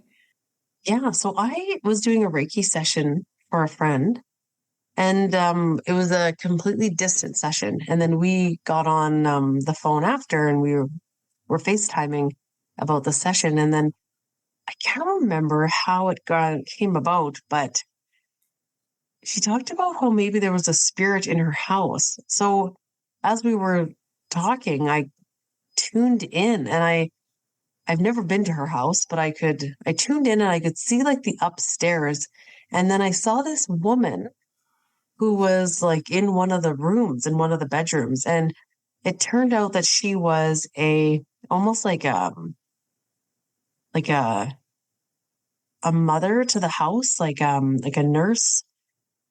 S1: Yeah. So I was doing a Reiki session for a friend. And it was a completely distant session. And then we got on the phone after and were FaceTiming about the session. And then I can't remember how came about, but she talked about how maybe there was a spirit in her house. So as we were talking, I tuned in, and I've never been to her house, but I tuned in and I could see like the upstairs. And then I saw this woman who was like in one of the rooms, in one of the bedrooms. And it turned out that she was almost like a mother to the house, like a nurse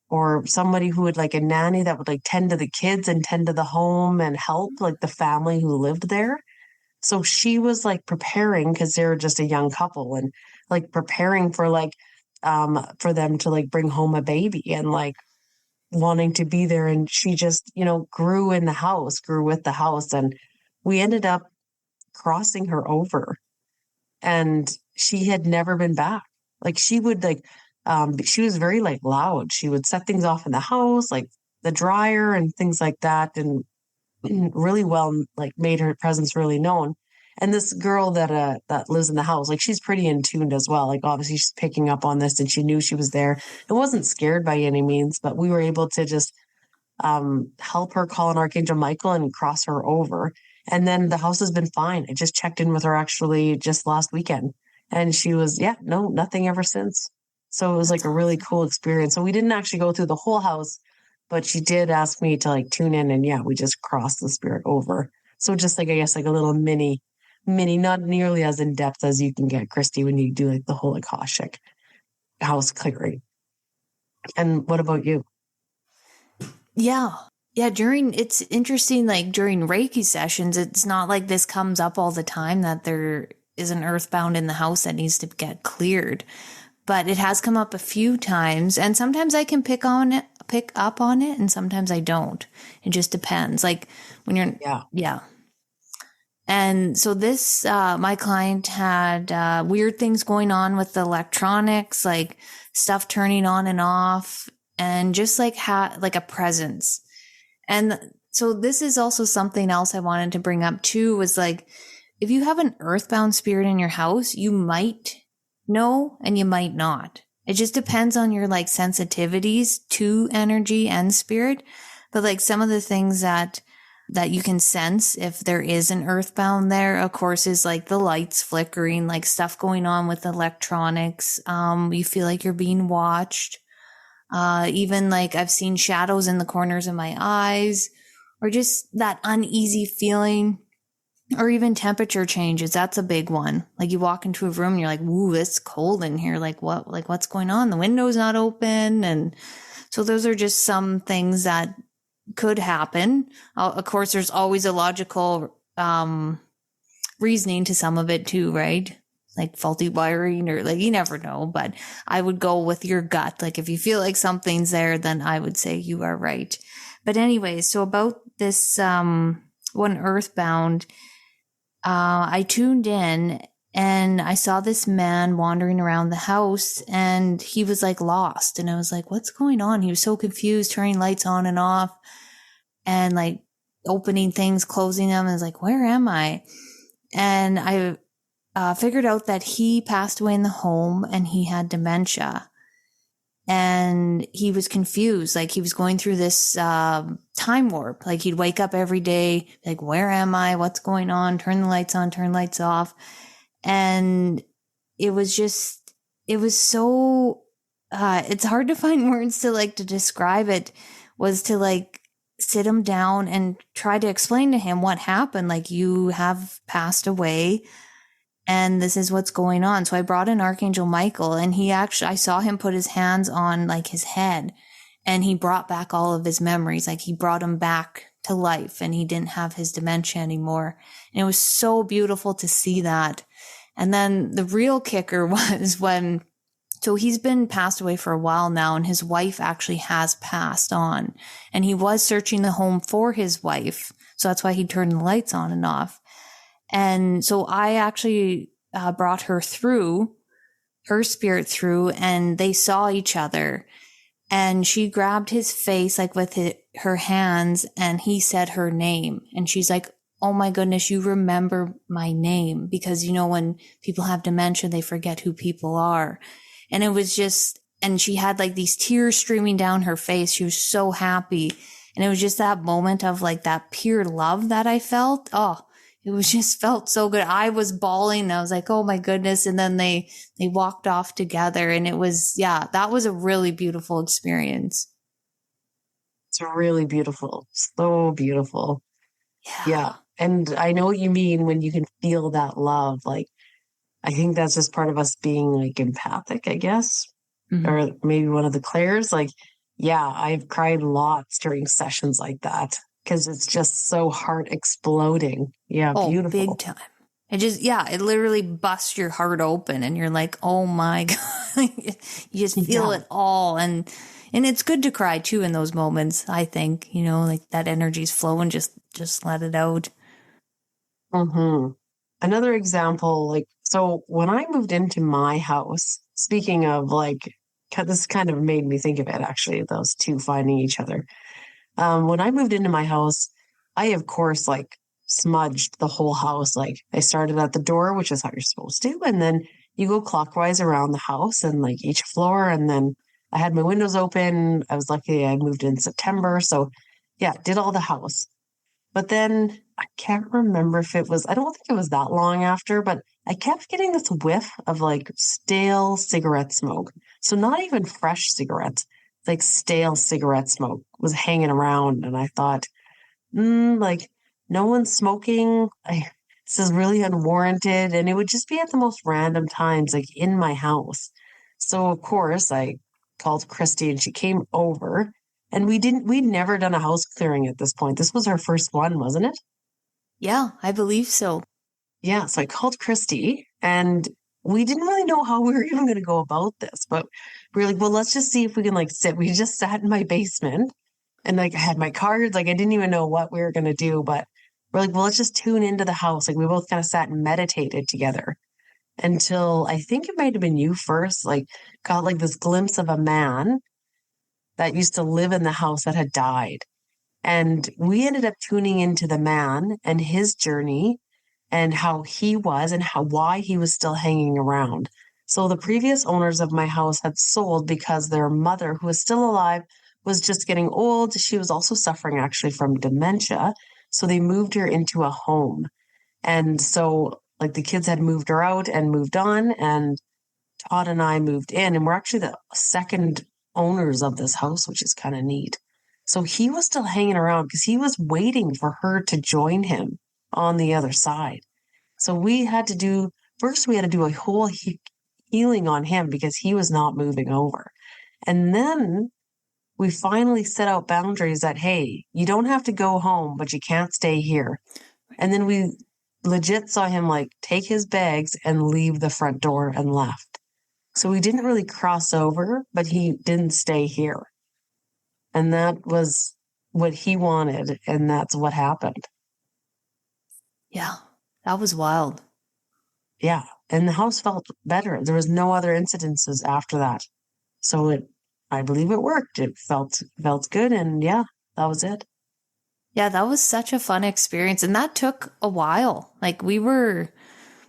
S1: or somebody who would like a nanny that would like tend to the kids and tend to the home and help like the family who lived there. So she was like preparing because they were just a young couple and like preparing for for them to like bring home a baby and like wanting to be there. And she just, grew in the house, grew with the house. And we ended up crossing her over and she had never been back. Like she would she was very like loud. She would set things off in the house, like the dryer and things like that. And really well, like made her presence really known. And this girl that lives in the house, like she's pretty in tuned as well. Like obviously she's picking up on this and she knew she was there. It wasn't scared by any means, but we were able to just help her call on Archangel Michael and cross her over. And then the house has been fine. I just checked in with her actually just last weekend. And she was, yeah, no, nothing ever since. So it was like a really cool experience. So we didn't actually go through the whole house, but she did ask me to like tune in and yeah, we just crossed the spirit over. So just like, I guess like a little mini, not nearly as in depth as you can get, Christy, when you do like the whole Akashic house clearing. And what about you?
S2: Yeah. Yeah. It's interesting, like during Reiki sessions, it's not like this comes up all the time that there is an earthbound in the house that needs to get cleared. But it has come up a few times, and sometimes I can pick up on it, and sometimes I don't. It just depends. Like when you're, yeah. And so this, my client had weird things going on with the electronics, like stuff turning on and off, and just like like a presence. And so this is also something else I wanted to bring up too, was like, if you have an earthbound spirit in your house, you might know and you might not. It just depends on your like sensitivities to energy and spirit. But like some of the things that you can sense if there is an earthbound there, of course, is like the lights flickering, like stuff going on with electronics. You feel like you're being watched. Even like I've seen shadows in the corners of my eyes, or just that uneasy feeling. Or even temperature changes. That's a big one. Like you walk into a room and you're like, ooh, it's cold in here. Like what's going on? The window's not open. And so those are just some things that could happen. Of course, there's always a logical, reasoning to some of it too, right? Like faulty wiring or like, you never know, but I would go with your gut. Like if you feel like something's there, then I would say you are right. But anyway, so about this, one earthbound, I tuned in and I saw this man wandering around the house and he was like lost. And I was like, what's going on? He was so confused, turning lights on and off and like opening things, closing them. And I was like, where am I? And I figured out that he passed away in the home and he had dementia. And he was confused, like he was going through this time warp. Like he'd wake up every day, like, where am I? What's going on? Turn the lights on, turn lights off. And it was so, it's hard to find words to like to describe it, was to like sit him down and try to explain to him what happened. Like you have passed away. And this is what's going on. So I brought in Archangel Michael and I saw him put his hands on like his head and he brought back all of his memories. Like he brought him back to life and he didn't have his dementia anymore. And it was so beautiful to see that. And then the real kicker was so he's been passed away for a while now and his wife actually has passed on and he was searching the home for his wife. So that's why he turned the lights on and off. And so I actually brought her spirit through, and they saw each other. And she grabbed his face like with her hands, and he said her name. And she's like, oh my goodness, you remember my name. Because, when people have dementia, they forget who people are. And it was and she had like these tears streaming down her face. She was so happy. And it was just that moment of like that pure love that I felt. Oh, it was just felt so good. I was bawling. I was like, oh my goodness. And then they walked off together, and it was, yeah, that was a really beautiful experience.
S1: It's really beautiful. So beautiful. Yeah.
S2: Yeah.
S1: And I know what you mean when you can feel that love. Like, I think that's just part of us being like empathic, I guess,
S2: Mhm.
S1: or maybe one of the clairs. Like, yeah, I've cried lots during sessions like that because it's just so heart exploding. Yeah,
S2: Oh, big
S1: beautiful.
S2: time. It just, yeah, it literally busts your heart open, and you're like, oh my God. You just feel
S1: Yeah.
S2: it all. And it's good to cry too in those moments, I think, like that energy's flowing, just let it out.
S1: Hmm. Another example, like, so when I moved into my house, speaking of like, this kind of made me think of it actually, those two finding each other. When I moved into my house, I, of course, like smudged the whole house. Like, I started at the door, which is how you're supposed to, and then you go clockwise around the house and like each floor. And then I had my windows open. I was lucky I moved in September. So, yeah, did all the house. But then I can't remember if it was, I don't think it was that long after, but I kept getting this whiff of like stale cigarette smoke. So not even fresh cigarettes, like stale cigarette smoke was hanging around. And I thought, like no one's smoking. This is really unwarranted. And it would just be at the most random times, like in my house. So of course I called Christy and she came over and we'd never done a house clearing at this point. This was our first one, wasn't it?
S2: Yeah, I believe so.
S1: Yeah. So I called Christy and we didn't really know how we were even going to go about this, but we were like, well, let's just see if we can like sit. We just sat in my basement and like I had my cards. Like I didn't even know what we were going to do, but we're like, well, let's just tune into the house. Like we both kind of sat and meditated together until I think it might have been you first, like got like this glimpse of a man that used to live in the house that had died. And we ended up tuning into the man and his journey and how he was and how why he was still hanging around. So the previous owners of my house had sold because their mother, who was still alive, was just getting old. She was also suffering actually from dementia. So they moved her into a home. And so like the kids had moved her out and moved on and Todd and I moved in and we're actually the second owners of this house, which is kind of neat. So he was still hanging around because he was waiting for her to join him on the other side. So we had to do, first, we had to do a whole healing on him because he was not moving over. And then we finally set out boundaries that, hey, you don't have to go home, but you can't stay here. And then we legit saw him like take his bags and leave the front door and left. So we didn't really cross over, but he didn't stay here. And that was what he wanted. And that's what happened.
S2: Yeah, that was wild.
S1: Yeah. And the house felt better. There was no other incidences after that. So I believe it worked. It felt good. And yeah, that was it.
S2: Yeah, that was such a fun experience. And that took a while. Like we were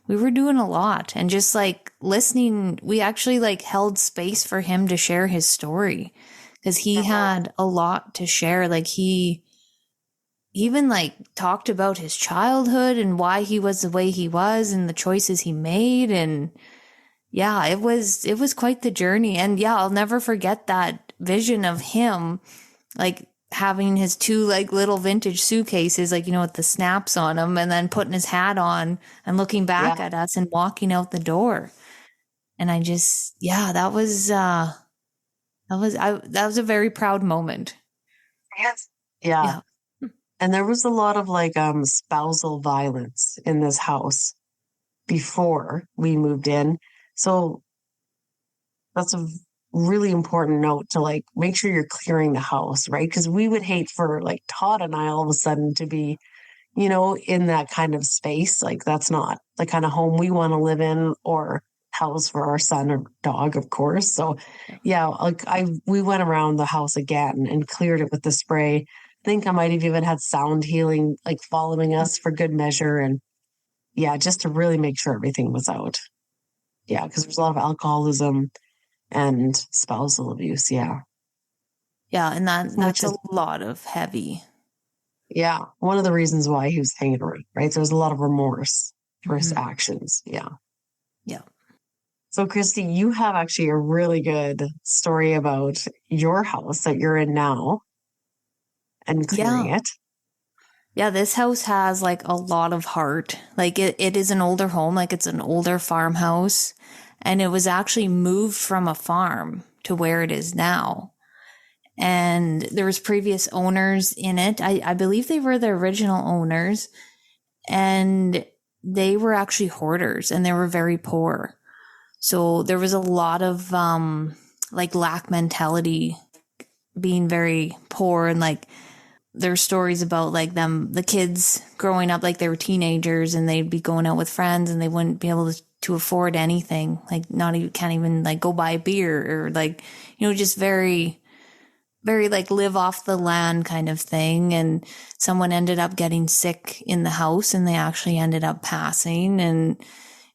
S2: doing a lot, and just like listening, we actually like held space for him to share his story because he
S1: Mhm.
S2: had a lot to share. Like he even like talked about his childhood and why he was the way he was and the choices he made. And yeah, it was quite the journey. And yeah, I'll never forget that vision of him like having his two like little vintage suitcases, like, with the snaps on them, and then putting his hat on and looking back
S1: Yeah.
S2: at us and walking out the door. And I just, yeah, that was a very proud moment.
S1: Yes. Yeah.
S2: Yeah.
S1: And there was a lot of like spousal violence in this house before we moved in. So that's a really important note to like make sure you're clearing the house, right? Because we would hate for like Todd and I all of a sudden to be, in that kind of space. Like that's not the kind of home we want to live in or house for our son or dog, of course. So yeah, like we went around the house again and cleared it with the spray. I think I might have even had sound healing like following us for good measure. And yeah, just to really make sure everything was out. Yeah, because there's a lot of alcoholism and spousal abuse. Yeah.
S2: Yeah, and that's
S1: Which
S2: a
S1: is,
S2: lot of heavy.
S1: Yeah. One of the reasons why he was hanging around, right? There was a lot of remorse for his
S2: Hmm.
S1: actions. Yeah.
S2: Yeah.
S1: So, Christy, you have actually a really good story about your house that you're in now and clearing
S2: Yeah.
S1: it.
S2: Yeah, this house has like a lot of heart. Like it is an older home, like it's an older farmhouse. And it was actually moved from a farm to where it is now. And there was previous owners in it. I believe they were the original owners. And they were actually hoarders and they were very poor. So there was a lot of like lack mentality, being very poor, and like there's stories about like the kids growing up like they were teenagers and they'd be going out with friends and they wouldn't be able to afford anything, like not even, can't even like go buy a beer or like, just very, very like live off the land kind of thing. And someone ended up getting sick in the house and they actually ended up passing. And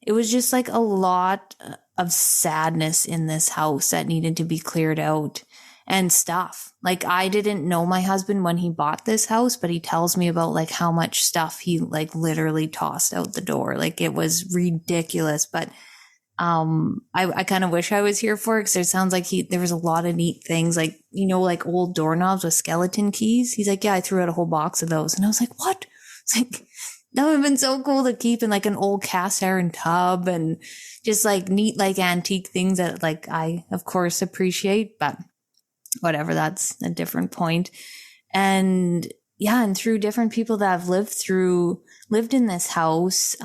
S2: it was just like a lot of sadness in this house that needed to be cleared out and stuff. Like I didn't know my husband when he bought this house, but he tells me about like how much stuff he like literally tossed out the door. Like it was ridiculous. But I kind of wish I was here for it because it sounds like there was a lot of neat things, like, like old doorknobs with skeleton keys. He's like, yeah, I threw out a whole box of those. And I was like, what? It's like, that would have been so cool to keep in like an old cast iron tub and just like neat, like antique things that like I, of course, appreciate, but whatever, that's a different point. And yeah, and through different people that have lived in this house,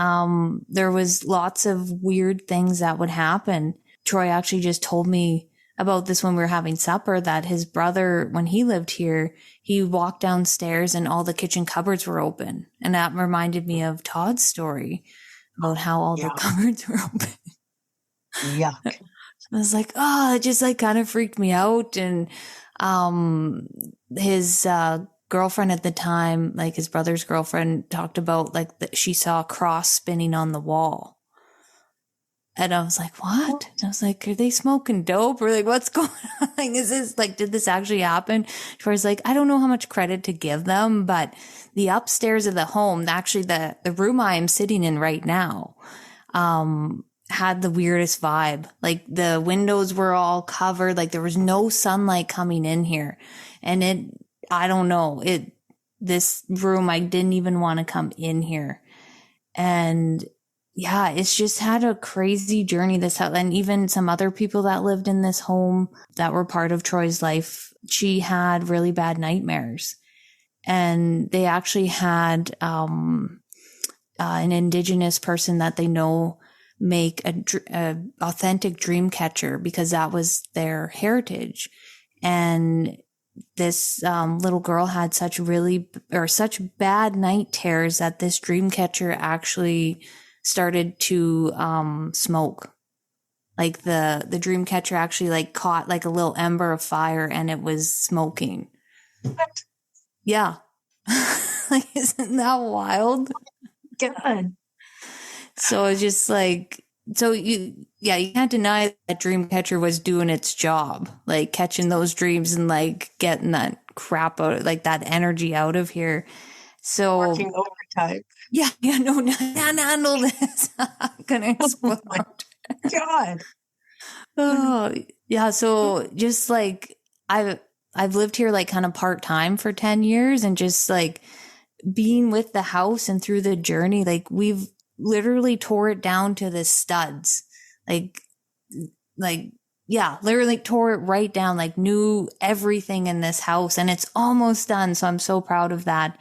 S2: there was lots of weird things that would happen. Troy actually just told me about this when we were having supper, that his brother, when he lived here, he walked downstairs and all the kitchen cupboards were open. And that reminded me of Todd's story about how all the cupboards were open.
S1: Yuck.
S2: I was like, oh, it just like kind of freaked me out. And his girlfriend at the time, like his brother's girlfriend, talked about like that she saw a cross spinning on the wall. And I was like, what? And I was like, are they smoking dope? Or like, what's going on? Like, is this like, did this actually happen? Troy's like, I don't know how much credit to give them, but the upstairs of the home, actually the room I am sitting in right now, had the weirdest vibe. Like the windows were all covered. Like there was no sunlight coming in here. And I don't know, this room, I didn't even want to come in here. And yeah, it's just had a crazy journey, this house. And even some other people that lived in this home that were part of Troy's life, she had really bad nightmares. And they actually had an indigenous person that they know make a authentic dream catcher because that was their heritage. And this little girl had such bad night terrors that this dream catcher actually started to smoke. Like the dream catcher actually like caught like a little ember of fire and it was smoking.
S1: What?
S2: Yeah. Like, isn't that wild?
S1: God.
S2: So it's just like, so you can't deny that Dreamcatcher was doing its job, like catching those dreams and like getting that crap out, like that energy out of here. So
S1: working overtime.
S2: Yeah, no, can't handle this. I'm gonna explode.
S1: Oh my God.
S2: Oh, yeah. So just like I've lived here like kind of part time for 10 years, and just like being with the house and through the journey, like we've literally tore it down to the studs. Yeah, literally tore it right down, like knew everything in this house, and it's almost done. So I'm so proud of that.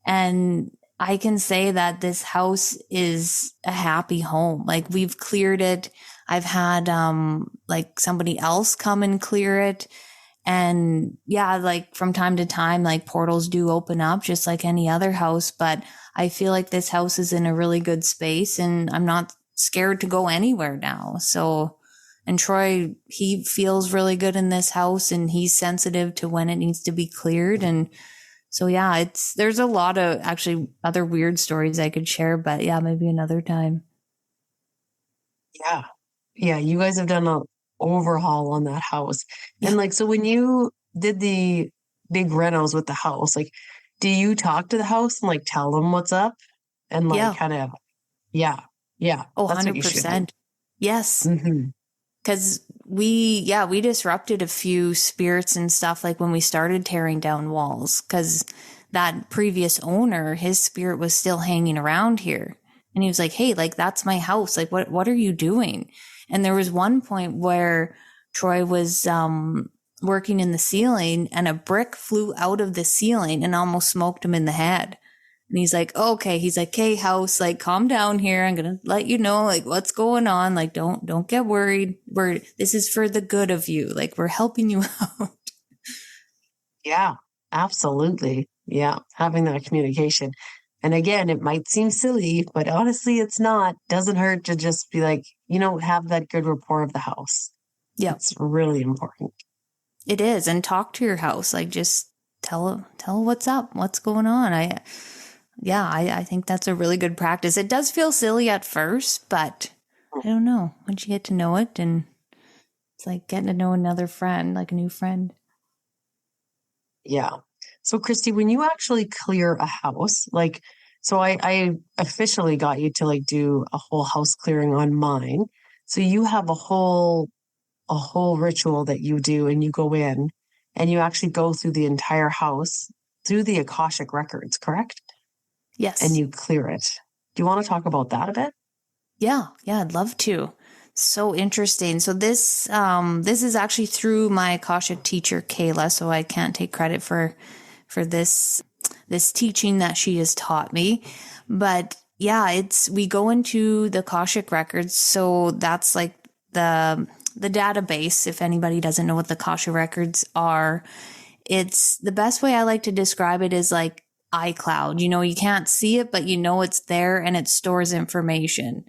S2: And I can say that this house is a happy home. Like we've cleared it. I've had, like somebody else come and clear it. And yeah, like from time to time, like portals do open up just like any other house, but I feel like this house is in a really good space and I'm not scared to go anywhere now. So, and Troy, he feels really good in this house and he's sensitive to when it needs to be cleared. And so, yeah, there's a lot of actually other weird stories I could share, but yeah, maybe another time.
S1: Yeah. Yeah. You guys have done an overhaul on that house.
S2: Yeah.
S1: And like, so when you did the big renos with the house, like, do you talk to the house and like tell them what's up and like
S2: Yeah.
S1: kind of, yeah, yeah,
S2: Oh,
S1: that's what you should do.
S2: 100%. Yes.
S1: Hmm.
S2: Because we disrupted a few spirits and stuff like when we started tearing down walls. Because that previous owner, his spirit was still hanging around here. And he was like, hey, like, that's my house. Like, what are you doing? And there was one point where Troy was working in the ceiling and a brick flew out of the ceiling and almost smoked him in the head. And he's like, okay. He's like, hey, house, like, calm down here. I'm going to let you know, like, what's going on. Like, don't get worried. This is for the good of you. Like, we're helping you out.
S1: Yeah, absolutely. Yeah, having that communication. And again, it might seem silly, but honestly, it's not. Doesn't hurt to just be like, have that good rapport of the house.
S2: Yeah,
S1: It's really important.
S2: it is. And talk to your house. Like, just tell what's up, what's going on. I think that's a really good practice. It does feel silly at first, but I don't know. Once you get to know it, and it's like getting to know another friend, like a new friend.
S1: Yeah. So, Christy, when you actually clear a house, like, so I officially got you to like do a whole house clearing on mine. So you have a whole ritual that you do, and you go in and you actually go through the entire house through the Akashic Records, correct? And
S2: Yes.
S1: you clear it. Do you want to talk about that a bit?
S2: Yeah, I'd love to. So interesting. So this is actually through my Akashic teacher Kayla, so I can't take credit for this teaching that she has taught me. But yeah, we go into the Akashic Records, so that's like the database. If anybody doesn't know what the Akashic Records are, it's the best way I like to describe it is like iCloud. You can't see it, but it's there and it stores information.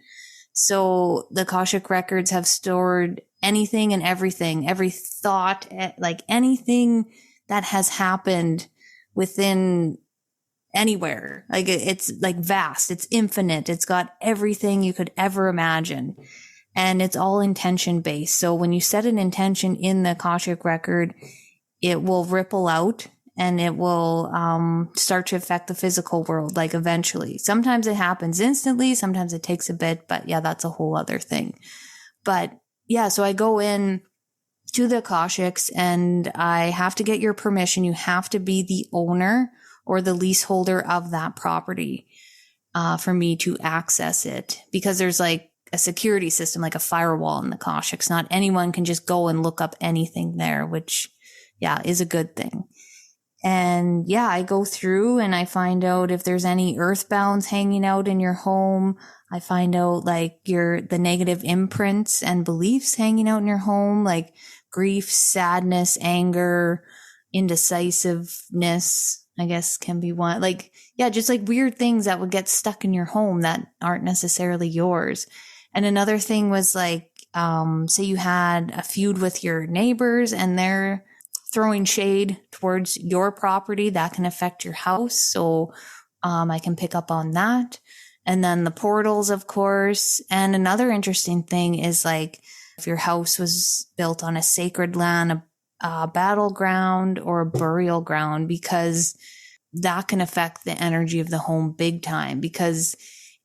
S2: So the Akashic Records have stored anything and everything, every thought, like anything that has happened within anywhere. Like it's like vast, it's infinite. It's got everything you could ever imagine. And it's all intention based. So when you set an intention in the Akashic Record, it will ripple out and it will start to affect the physical world, like eventually. Sometimes it happens instantly. Sometimes it takes a bit, but yeah, that's a whole other thing. But yeah, so I go in to the Akashics and I have to get your permission. You have to be the owner or the leaseholder of that property for me to access it, because there's like a security system, like a firewall in the Akashics. Not anyone can just go and look up anything there, which yeah, is a good thing. And yeah, I go through and I find out if there's any earthbounds hanging out in your home. I find out like the negative imprints and beliefs hanging out in your home, like grief, sadness, anger, indecisiveness, I guess can be one. Like, yeah, just like weird things that would get stuck in your home that aren't necessarily yours. And another thing was like, say you had a feud with your neighbors and they're throwing shade towards your property, that can affect your house. So I can pick up on that. And then the portals, of course. And another interesting thing is like if your house was built on a sacred land, a battleground or a burial ground, because that can affect the energy of the home big time. Because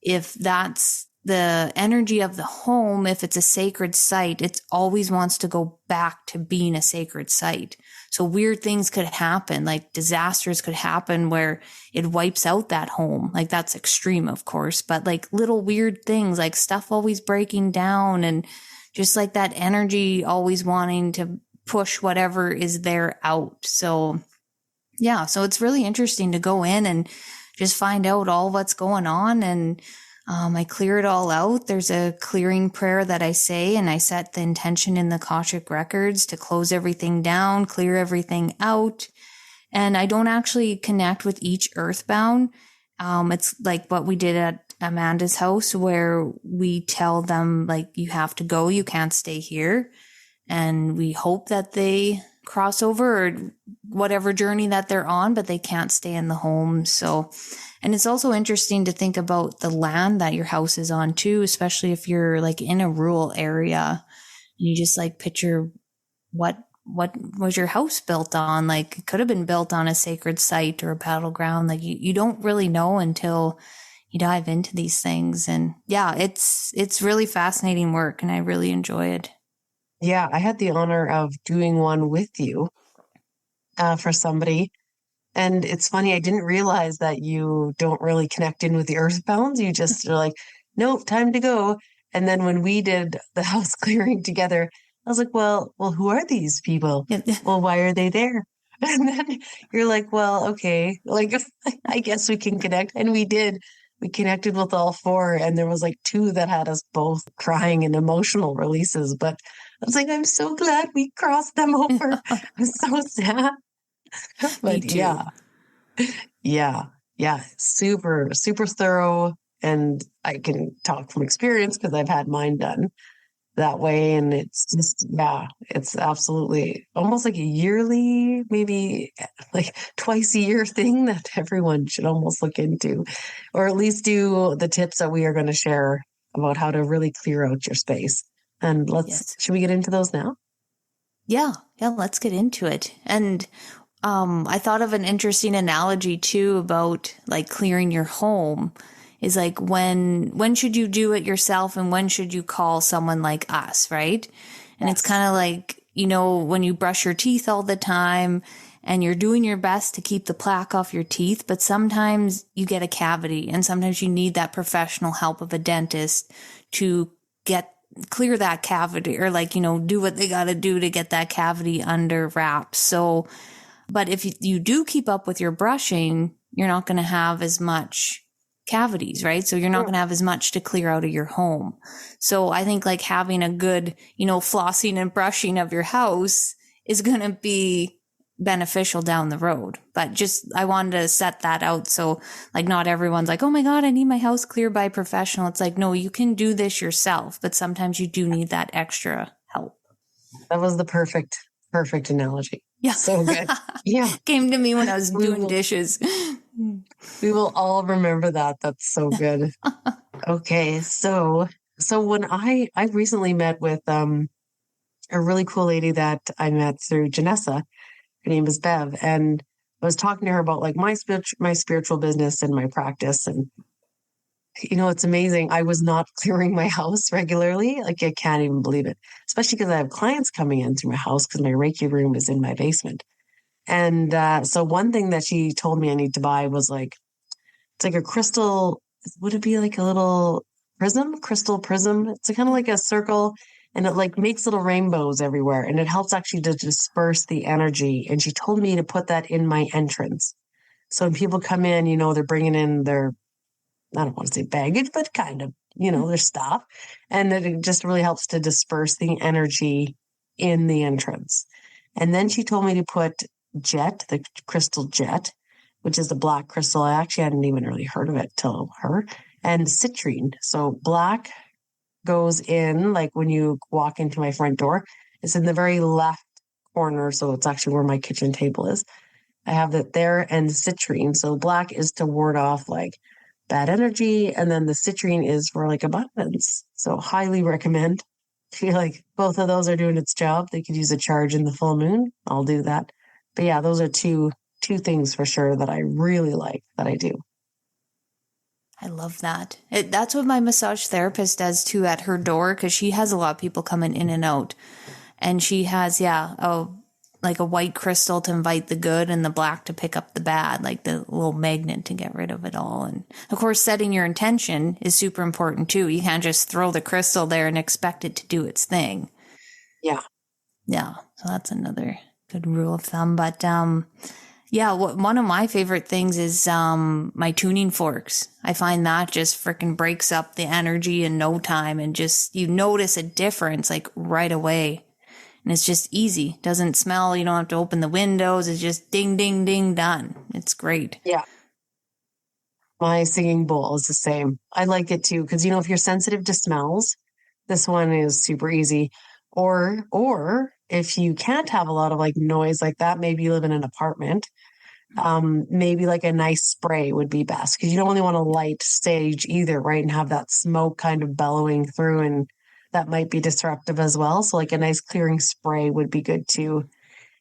S2: if that's the energy of the home, if it's a sacred site, it always wants to go back to being a sacred site. So weird things could happen, like disasters could happen where it wipes out that home. Like that's extreme, of course, but like little weird things, like stuff always breaking down and just like that energy always wanting to push whatever is there out. So yeah, so it's really interesting to go in and just find out all what's going on. And I clear it all out. There's a clearing prayer that I say, and I set the intention in the Akashic Records to close everything down, clear everything out. And I don't actually connect with each earthbound. It's like what we did at Amanda's house, where we tell them, like, you have to go, you can't stay here. And we hope that they cross over or whatever journey that they're on, but they can't stay in the home. So, and it's also interesting to think about the land that your house is on too, especially if you're like in a rural area and you just like picture what what was your house built on? Like, it could have been built on a sacred site or a battleground. Like, you don't really know until you dive into these things. And yeah, it's really fascinating work, and I really enjoy it.
S1: Yeah, I had the honor of doing one with you for somebody. And it's funny, I didn't realize that you don't really connect in with the earthbounds. You just are like, nope, time to go. And then when we did the house clearing together, I was like, well, who are these people? Well, why are they there? And then you're like, well, okay, like I guess we can connect. And we did. We connected with all four, and there was like two that had us both crying and emotional releases. But I was like, I'm so glad we crossed them over. I'm so sad.
S2: Me
S1: But
S2: too.
S1: yeah, yeah, super, super thorough. And I can talk from experience because I've had mine done that way. And it's just, yeah, it's absolutely almost like a yearly, maybe like twice a year thing that everyone should almost look into, or at least do the tips that we are going to share about how to really clear out your space. And
S2: Yes.
S1: should we get into those now?
S2: Yeah, let's get into it. And I thought of an interesting analogy too about like clearing your home is like when should you do it yourself and when should you call someone like us, right? And
S1: Yes.
S2: it's kind of like, when you brush your teeth all the time and you're doing your best to keep the plaque off your teeth, but sometimes you get a cavity and sometimes you need that professional help of a dentist to clear that cavity or do what they got to do to get that cavity under wraps. So, but if you do keep up with your brushing, you're not going to have as much cavities, right? So you're not going to have as much to clear out of your home. So I think like having a good, flossing and brushing of your house is going to be beneficial down the road. But I wanted to set that out. So like not everyone's like, oh my God, I need my house cleared by a professional. It's like, no, you can do this yourself, but sometimes you do need that extra help.
S1: That was the perfect analogy.
S2: Yeah.
S1: So good. Yeah.
S2: Came to me when I was doing dishes.
S1: We will all remember that. That's so good. Okay. So when I recently met with a really cool lady that I met through Janessa. Her name is Bev, and I was talking to her about like my spiritual business and my practice. And it's amazing. I was not clearing my house regularly. Like I can't even believe it, especially because I have clients coming in through my house because my Reiki room is in my basement. And so one thing that she told me I need to buy was like, it's like a crystal. Would it be like a little crystal prism? It's kind of like a circle, and it like makes little rainbows everywhere, and it helps actually to disperse the energy. And she told me to put that in my entrance. So when people come in, they're bringing in their, I don't want to say baggage, but kind of, their stuff. And that it just really helps to disperse the energy in the entrance. And then she told me to put the crystal jet, which is the black crystal. I actually hadn't even really heard of it till her. And citrine. So black goes in, like when you walk into my front door, it's in the very left corner. So it's actually where my kitchen table is. I have that there, and citrine. So black is to ward off like bad energy. And then the citrine is for like abundance. So highly recommend. If you like both of those are doing its job, they could use a charge in the full moon. I'll do that. But yeah, those are two things for sure that I really like that I do.
S2: I love that. That's what my massage therapist does too at her door, because she has a lot of people coming in and out. And she has, like a white crystal to invite the good and the black to pick up the bad, like the little magnet to get rid of it all. And of course, setting your intention is super important too. You can't just throw the crystal there and expect it to do its thing.
S1: Yeah.
S2: Yeah. So that's another good rule of thumb. But, one of my favorite things is my tuning forks. I find that just freaking breaks up the energy in no time, and just you notice a difference like right away. And it's just easy. Doesn't smell. You don't have to open the windows. It's just ding, ding, ding, done. It's great.
S1: Yeah. My singing bowl is the same. I like it too because if you're sensitive to smells, this one is super easy. Or if you can't have a lot of like noise like that, maybe you live in an apartment. Maybe like a nice spray would be best because you don't really want to light stage either, right? And have that smoke kind of bellowing through, and that might be disruptive as well. So like a nice clearing spray would be good too.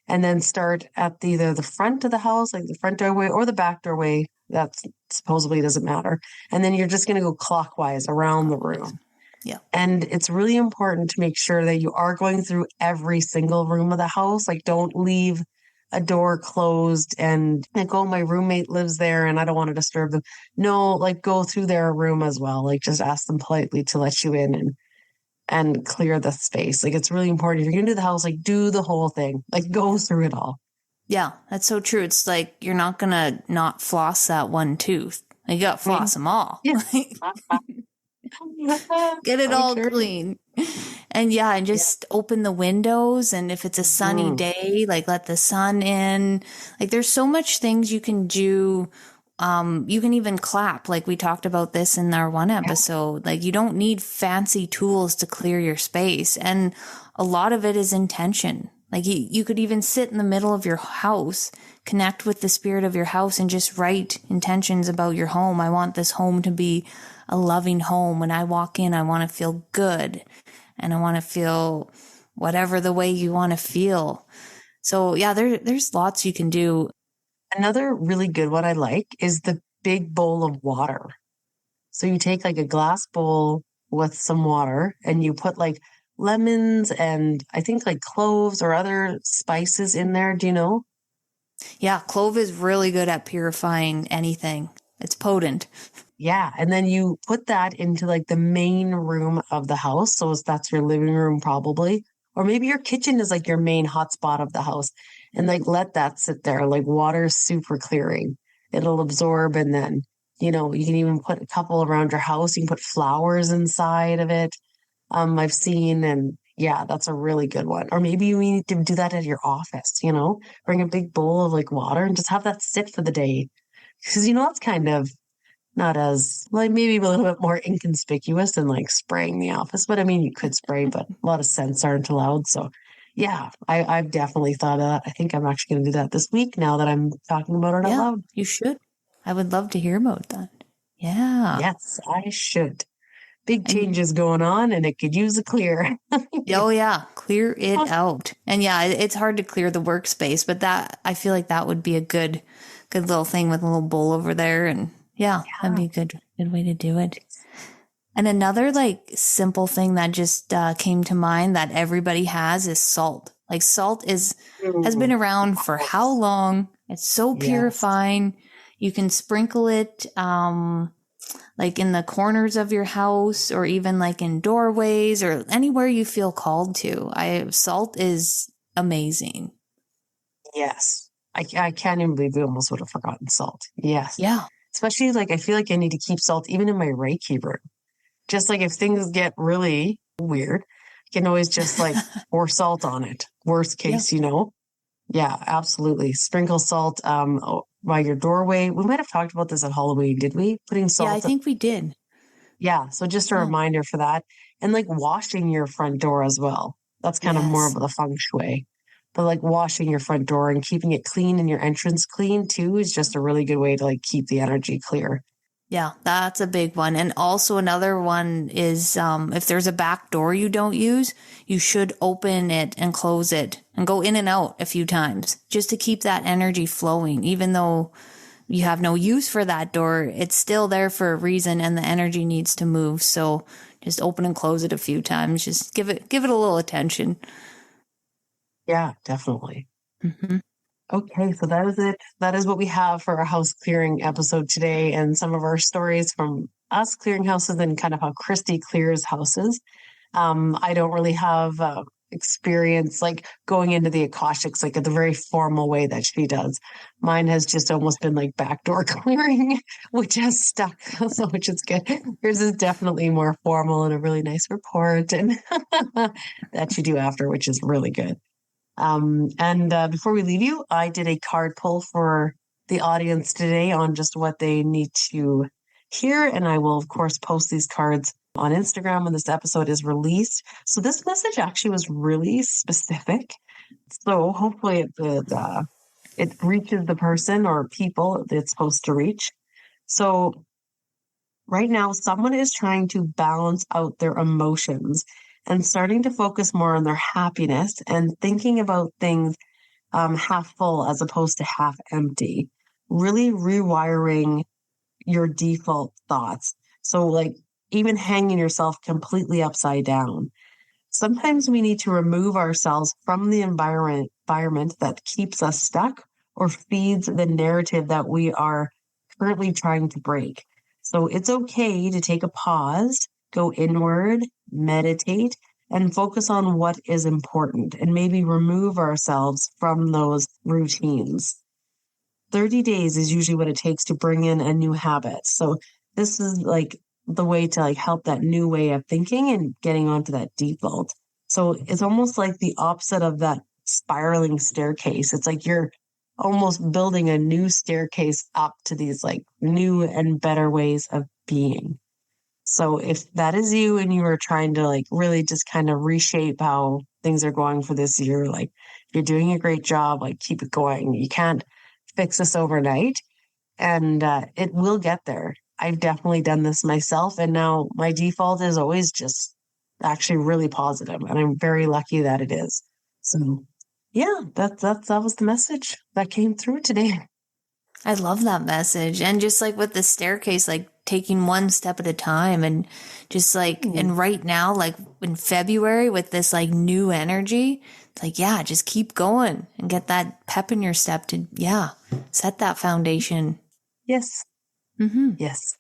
S1: and then start at either the front of the house, like the front doorway or the back doorway. That's supposedly doesn't matter. And then you're just going to go clockwise around the room.
S2: Yeah.
S1: And it's really important to make sure that you are going through every single room of the house. Like, don't leave a door closed and like, oh, my roommate lives there and I don't want to disturb them. No, like go through their room as well. Like, just ask them politely to let you in and clear the space. Like, it's really important. If you're going to do the house, like, do the whole thing, like, go through it all.
S2: Yeah, that's so true. It's like you're not going to not floss that one tooth. You got to floss them all.
S1: Yeah.
S2: Get it all clean. And yeah, and just open the windows. And if it's a sunny day, like let the sun in. Like there's so much things you can do. You can even clap. Like we talked about this in our one episode. Like you don't need fancy tools to clear your space. And a lot of it is intention. Like you could even sit in the middle of your house, connect with the spirit of your house and just write intentions about your home. I want this home to be a loving home. When I walk in, I want to feel good and I want to feel whatever the way you want to feel. So yeah, there's lots you can do.
S1: Another really good one I like is the big bowl of water. So you take like a glass bowl with some water and you put like lemons and I think like cloves or other spices in there. Do you know?
S2: Yeah, clove is really good at purifying anything. It's potent.
S1: Yeah. And then you put that into like the main room of the house. So that's your living room probably. Or maybe your kitchen is like your main hotspot of the house. And like let that sit there. Like water is super clearing. It'll absorb and then, you know, you can even put a couple around your house. You can put flowers inside of it. I've seen, and yeah, that's a really good one. Or maybe you need to do that at your office, you know, bring a big bowl of like water and just have that sit for the day. Because, you know, it's kind of not as like maybe a little bit more inconspicuous than like spraying the office. But I mean, you could spray, but a lot of scents aren't allowed. So yeah, I've definitely thought of that. I think I'm actually going to do that this week now that I'm talking about it out loud.
S2: You should. I would love to hear about that. Yeah.
S1: Yes, I should. Big changes going on and it could use a clear.
S2: Oh yeah, clear it out. And yeah, it's hard to clear the workspace, but that I feel like that would be a good little thing with a little bowl over there. And yeah, that'd be a good way to do it. And another like simple thing that just came to mind that everybody has is salt. Like salt has been around for how long? It's so purifying. You can sprinkle it like in the corners of your house or even like in doorways or anywhere you feel called to. Salt is amazing.
S1: Yes. I can't even believe we almost would have forgotten salt. Yes.
S2: Yeah.
S1: Especially like I feel like I need to keep salt even in my Reiki room. Just like if things get really weird, I can always just like pour salt on it. Worst case, you know? Yeah, absolutely. Sprinkle salt by your doorway. We might have talked about this at Halloween, did we? Putting salt.
S2: Yeah, I think we did.
S1: Yeah, so just a reminder for that. And like washing your front door as well. That's kind of more of the feng shui. But like washing your front door and keeping it clean and your entrance clean too is just a really good way to like keep the energy clear.
S2: Yeah, that's a big one. And also another one is if there's a back door you don't use, you should open it and close it and go in and out a few times just to keep that energy flowing. Even though you have no use for that door, it's still there for a reason and the energy needs to move. So just open and close it a few times. Just give it a little attention.
S1: Yeah, definitely.
S2: Mm-hmm.
S1: Okay, so that is it. That is what we have for our house clearing episode today and some of our stories from us clearing houses and kind of how Christy clears houses. I don't really have experience like going into the Akashics like the very formal way that she does. Mine has just almost been like backdoor clearing, which has stuck, so which is good. Yours is definitely more formal and a really nice report and that you do after, which is really good. And before we leave you, I did a card pull for the audience today on just what they need to hear. And I will, of course, post these cards on Instagram when this episode is released. So this message actually was really specific. So hopefully it reaches the person or people it's supposed to reach. So right now, someone is trying to balance out their emotions and starting to focus more on their happiness and thinking about things half full as opposed to half empty. Really rewiring your default thoughts. So, like, even hanging yourself completely upside down. Sometimes we need to remove ourselves from the environment that keeps us stuck or feeds the narrative that we are currently trying to break. So it's okay to take a pause, go inward, meditate, and focus on what is important and maybe remove ourselves from those routines. 30 days is usually what it takes to bring in a new habit. So this is like the way to like help that new way of thinking and getting onto that default. So it's almost like the opposite of that spiraling staircase. It's like you're almost building a new staircase up to these like new and better ways of being. So if that is you and you are trying to like really just kind of reshape how things are going for this year, like you're doing a great job, like keep it going. You can't fix this overnight, and it will get there. I've definitely done this myself, and now my default is always just actually really positive, and I'm very lucky that it is. So, yeah, that was the message that came through today.
S2: I love that message. And just like with the staircase, like taking one step at a time and just like, and right now, like in February with this like new energy, it's like, yeah, just keep going and get that pep in your step to, yeah, set that foundation.
S1: Yes. Yes.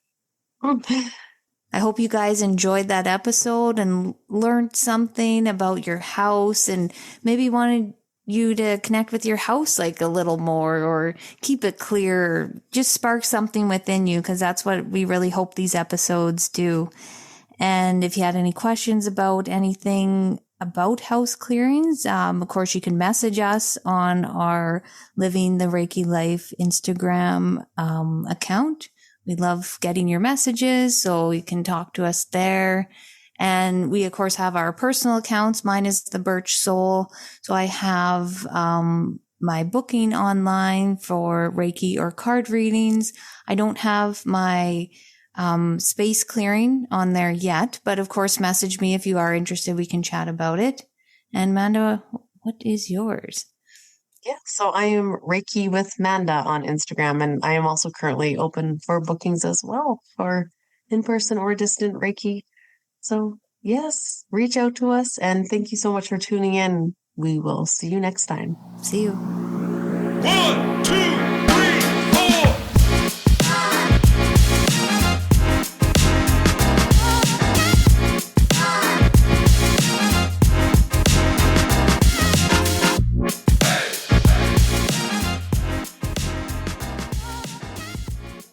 S2: I hope you guys enjoyed that episode and learned something about your house and maybe wanted you to connect with your house like a little more or keep it clear, or just spark something within you, because that's what we really hope these episodes do. And if you had any questions about anything about house clearings, of course, you can message us on our Living the Reiki Life Instagram account. We love getting your messages, so you can talk to us there. And we, of course, have our personal accounts. Mine is the Birch Soul. So I have my booking online for Reiki or card readings. I don't have my space clearing on there yet, but of course, message me if you are interested. We can chat about it. And Manda, what is yours?
S1: Yeah, so I am Reiki with Manda on Instagram, and I am also currently open for bookings as well for in-person or distant Reiki. So, yes, reach out to us, and thank you so much for tuning in. We will see you next time.
S2: See you.
S3: 1, 2,